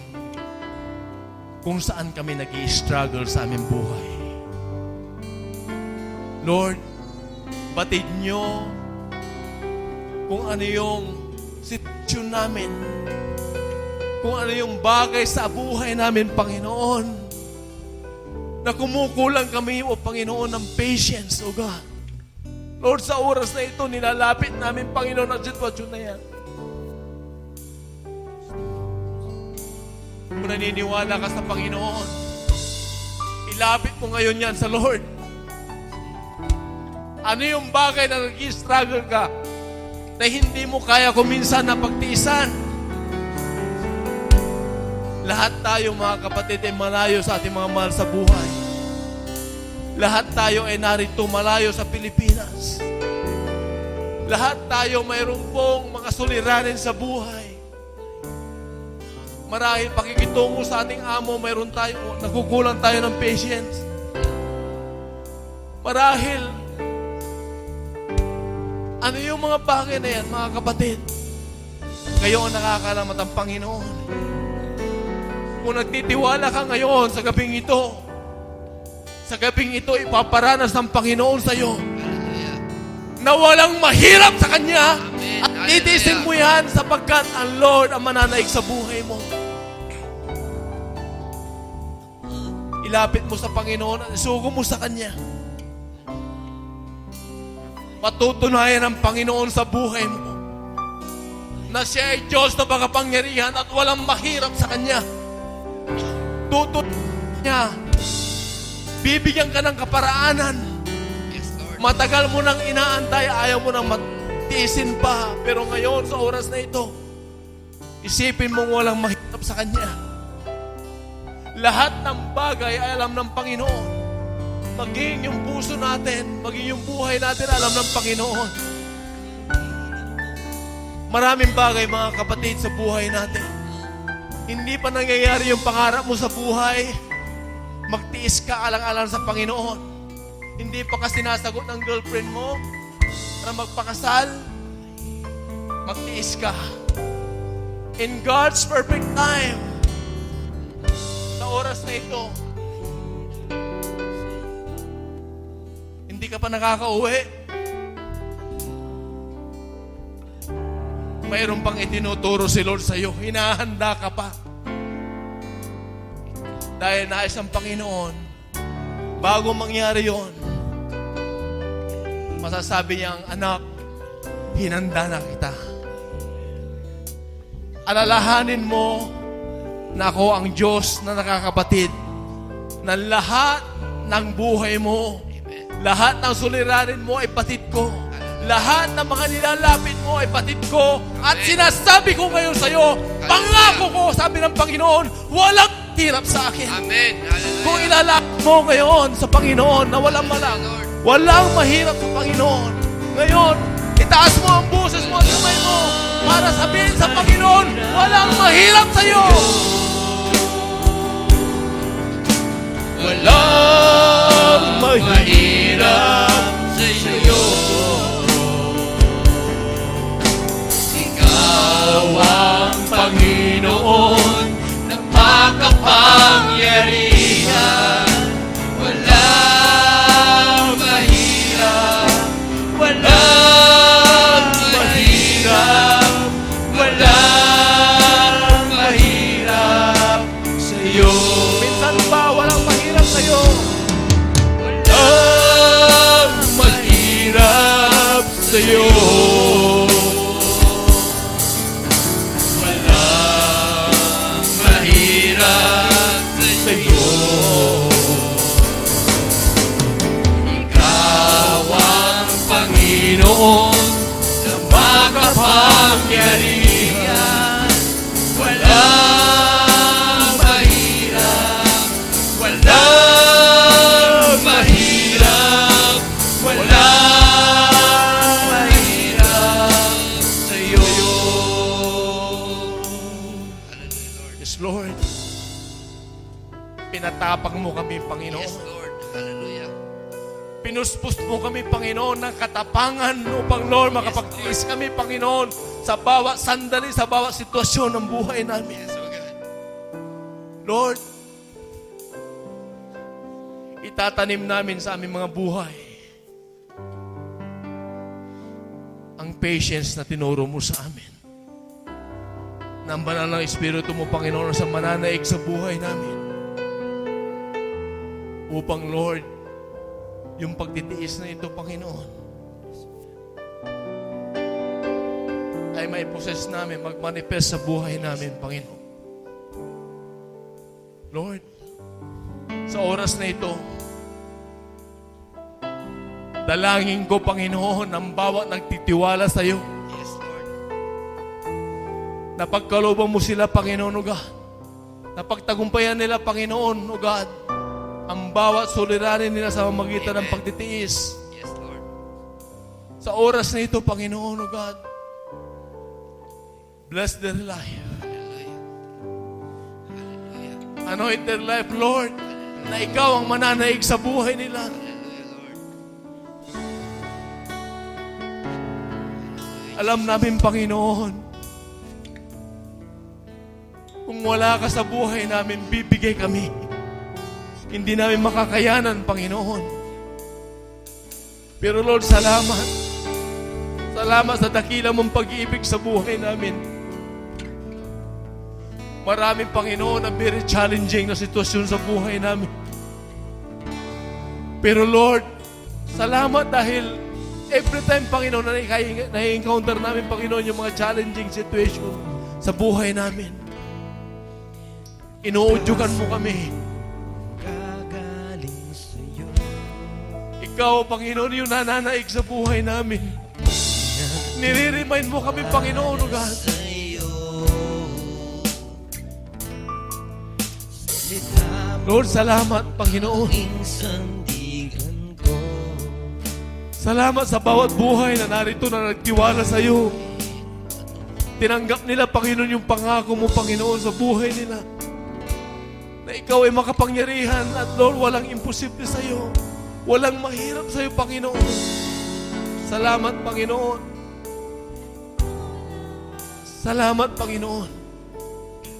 kung saan kami nag-i-struggle sa aming buhay. Lord, batid niyo kung ano yung sitwasyon namin, kung ano yung bagay sa buhay namin, Panginoon, na kumukulang kami, O Panginoon, ng patience, O God. Lord, sa oras na ito, nilalapit namin, Panginoon, ang sitwasyon na yan. Kung naniniwala ka sa Panginoon, ilapit mo ngayon yan sa Lord. Ano yung bagay na nag-i-struggle ka na hindi mo kaya kuminsan na pagtiisan? Lahat tayo, mga kapatid, ay malayo sa ating mga mahal sa buhay. Lahat tayo ay narito malayo sa Pilipinas. Lahat tayo mayroong pong mga suliranin sa buhay. Marahil pakikitungo sa ating amo, mayroon tayo, nagkukulang tayo ng patience. Marahil, ano yung mga bagay na yan, mga kapatid? Kayo ang nakakalamat ang Panginoon. Kung nagtitiwala ka ngayon sa gabing ito, ipaparanas ng Panginoon sa iyo na walang mahirap sa Kanya. At titiisin mo yan sapagkat ang Lord ang mananaig sa buhay mo. Ilapit mo sa Panginoon at isugo mo sa Kanya. Patutunayan ng Panginoon sa buhay mo na siya ay Diyos na makapangyarihan at walang mahirap sa Kanya. Tutunayan niya. Bibigyan ka ng kaparaanan. Yes, Lord. Matagal mo nang inaantay, ayaw mo nang matiisin pa. Pero ngayon, sa oras na ito, isipin mong walang mahirap sa Kanya. Lahat ng bagay ay alam ng Panginoon. Maging yung puso natin, maging yung buhay natin, alam ng Panginoon. Maraming bagay, mga kapatid, sa buhay natin. Hindi pa nangyayari yung pangarap mo sa buhay. Magtiis ka alang-alang sa Panginoon. Hindi pa ka sinasagot ng girlfriend mo na magpakasal. Magtiis ka. In God's perfect time, sa oras na ito, hindi ka pa nakakauwi. Mayroon pang itinuturo si Lord sa iyo. Hinahanda ka pa. Dahil nais ng Panginoon, bago mangyari yon, masasabi niyang, anak, hinanda na kita. Alalahanin mo na ako ang Diyos na nakakapatid, na lahat ng buhay mo, lahat ng suliranin mo ay patid ko. Lahat ng mga nilalapit mo ay patid ko. At sinasabi ko ngayon sa iyo, pangako ko, sabi ng Panginoon, walang hirap sa akin. Amen. Hallelujah. Kung ilalapit mo ngayon sa Panginoon na walang malang, walang mahirap sa Panginoon. Ngayon, itaas mo ang boses mo at kamay mo para sabihin sa Panginoon, walang mahirap sa iyo. Walang mahirap sa iyo. Ikaw ang Panginoon na makapangyarihan. Walang mahirap, walang mahirap, walang mahirap sa iyo. Minsan ba walang mahirap sa iyo? Walang mahirap sa iyo. Panginoon na makapangyarihan, walang mahirap, walang mahirap, walang mahirap sa iyo. Yes, Lord. Pinatapang mo kami, Panginoon. Yes, Lord. Hallelujah. Pinuspos mo kami, Panginoon, ng katapangan upang, Lord, makapagtiis kami, Panginoon, sa bawat sandali, sa bawat sitwasyon ng buhay namin. Yes, oh God. Lord, itatanim namin sa aming mga buhay ang patience na tinuro mo sa amin. Nang banal ng Espiritu mo, Panginoon, sa mananaig sa buhay namin. Upang, Lord, yung pagtitiis na ito, Panginoon, ay may possess namin, magmanifest sa buhay namin, Panginoon. Lord, sa oras na ito, dalangin ko, Panginoon, ang bawat nagtitiwala sa iyo. Yes, Lord. Napagkalooban mo sila, Panginoon, O God. Napagtagumpayan nila, Panginoon, O God, ang bawat suliranin nila sa pamamagitan ng pagtitiis. Yes, Lord. Sa oras na ito, Panginoon, O God, bless their life. Hallelujah. Hallelujah. Anoint their life, Lord, na ikaw ang mananaig sa buhay nila. Hallelujah, Lord. Alam namin, Panginoon, kung wala ka sa buhay namin, bibigay kami. Hindi namin makakayanan, Panginoon. Pero Lord, salamat. Salamat sa dakila mong pag-ibig sa buhay namin. Maraming, Panginoon, na very challenging na sitwasyon sa buhay namin. Pero Lord, salamat dahil every time, Panginoon, na na-encounter namin, Panginoon, yung mga challenging situation sa buhay namin, inuudyugan mo kami. Ikaw, Panginoon, yung nananaig sa buhay namin. Nire-remind mo kami, Panginoon, O God. Lord, salamat, Panginoon. Salamat sa bawat buhay na narito na nagtiwala sa iyo. Tinanggap nila, Panginoon, yung pangako mo, Panginoon, sa buhay nila. Na ikaw ay makapangyarihan at Lord, walang imposible sa iyo. Walang mahirap sa iyo, Panginoon. Salamat, Panginoon. Salamat, Panginoon,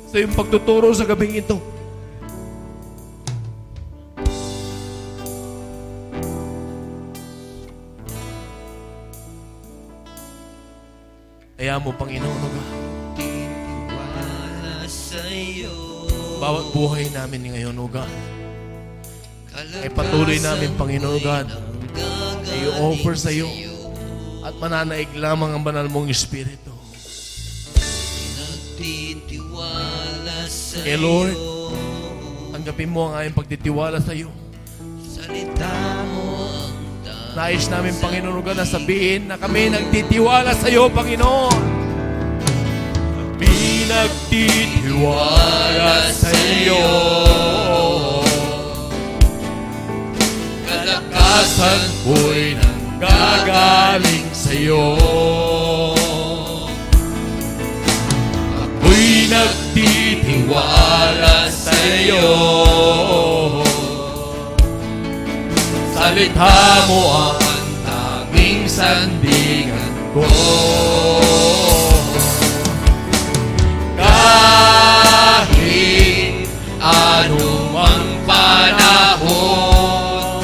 sa iyong pagtuturo sa gabing ito. Kaya mo, Panginoon, O God. Tiwala sa'yo. bawat buhay namin ngayon, O God. Ay patuloy namin, Panginoon God, ay i-offer sa iyo at mananaig lamang ang banal mong Espiritu. Nagtitiwala sa'yo. Eh Lord, tanggapin mo ang aming pagtitiwala sa iyo. Salita mo ang tama. Nais namin, Panginoon God, na sabihin na kami nagtitiwala sa iyo, Panginoon. Kami nagtitiwala sa iyo. Kalakasan ko'y nanggagaling sa iyo. Ako'y nagtitiwala sa iyo. Salita mo ang tanging sandigan ko. Kahit anumang panahon,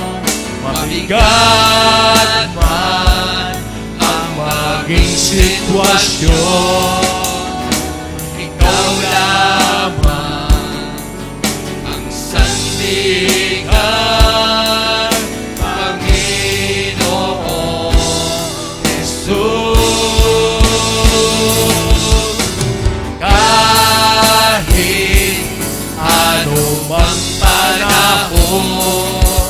mabigat man ang maging sitwasyon, ikaw lamang ang sandigan, Panginoon Jesus. Kahit anumang panahon,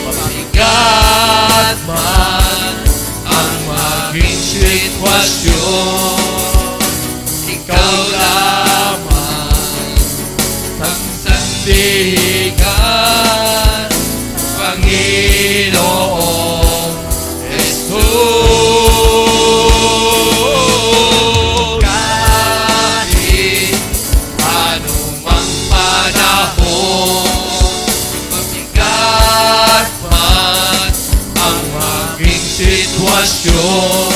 mabigat man ang maging sitwasyon, ikaw lamang ang sandigan, Panginoon Jesus. Kahit anumang panahon, mabigat man ang maging sitwasyon,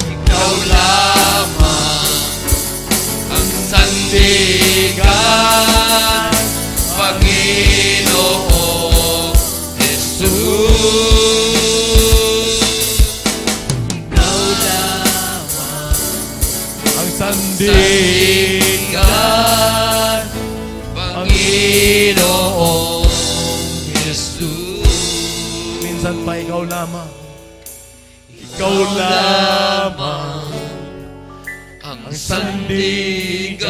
ikaw lamang ang sandigan, Panginoon Jesus. Ikaw lamang ang sandigan, Panginoon Jesus. Minsan pa ikaw lamang. Ikaw lamang ang sandigan,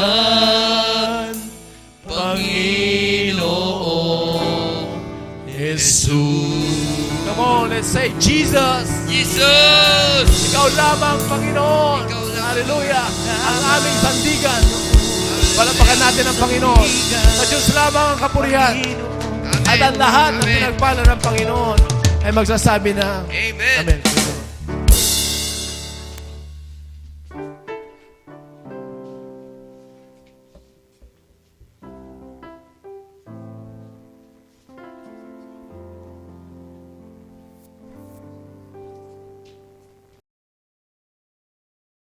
Panginoon Jesus. Come on, let's say, Jesus! Jesus! Ikaw lamang, Panginoon! Ikaw lamang. Hallelujah! Ang aming sandigan. Palapakan natin ang Panginoon. Sa Diyos lamang ang kapurihan. At ang lahat ng pinagpala ng Panginoon ay magsasabi na, Amen. Amen.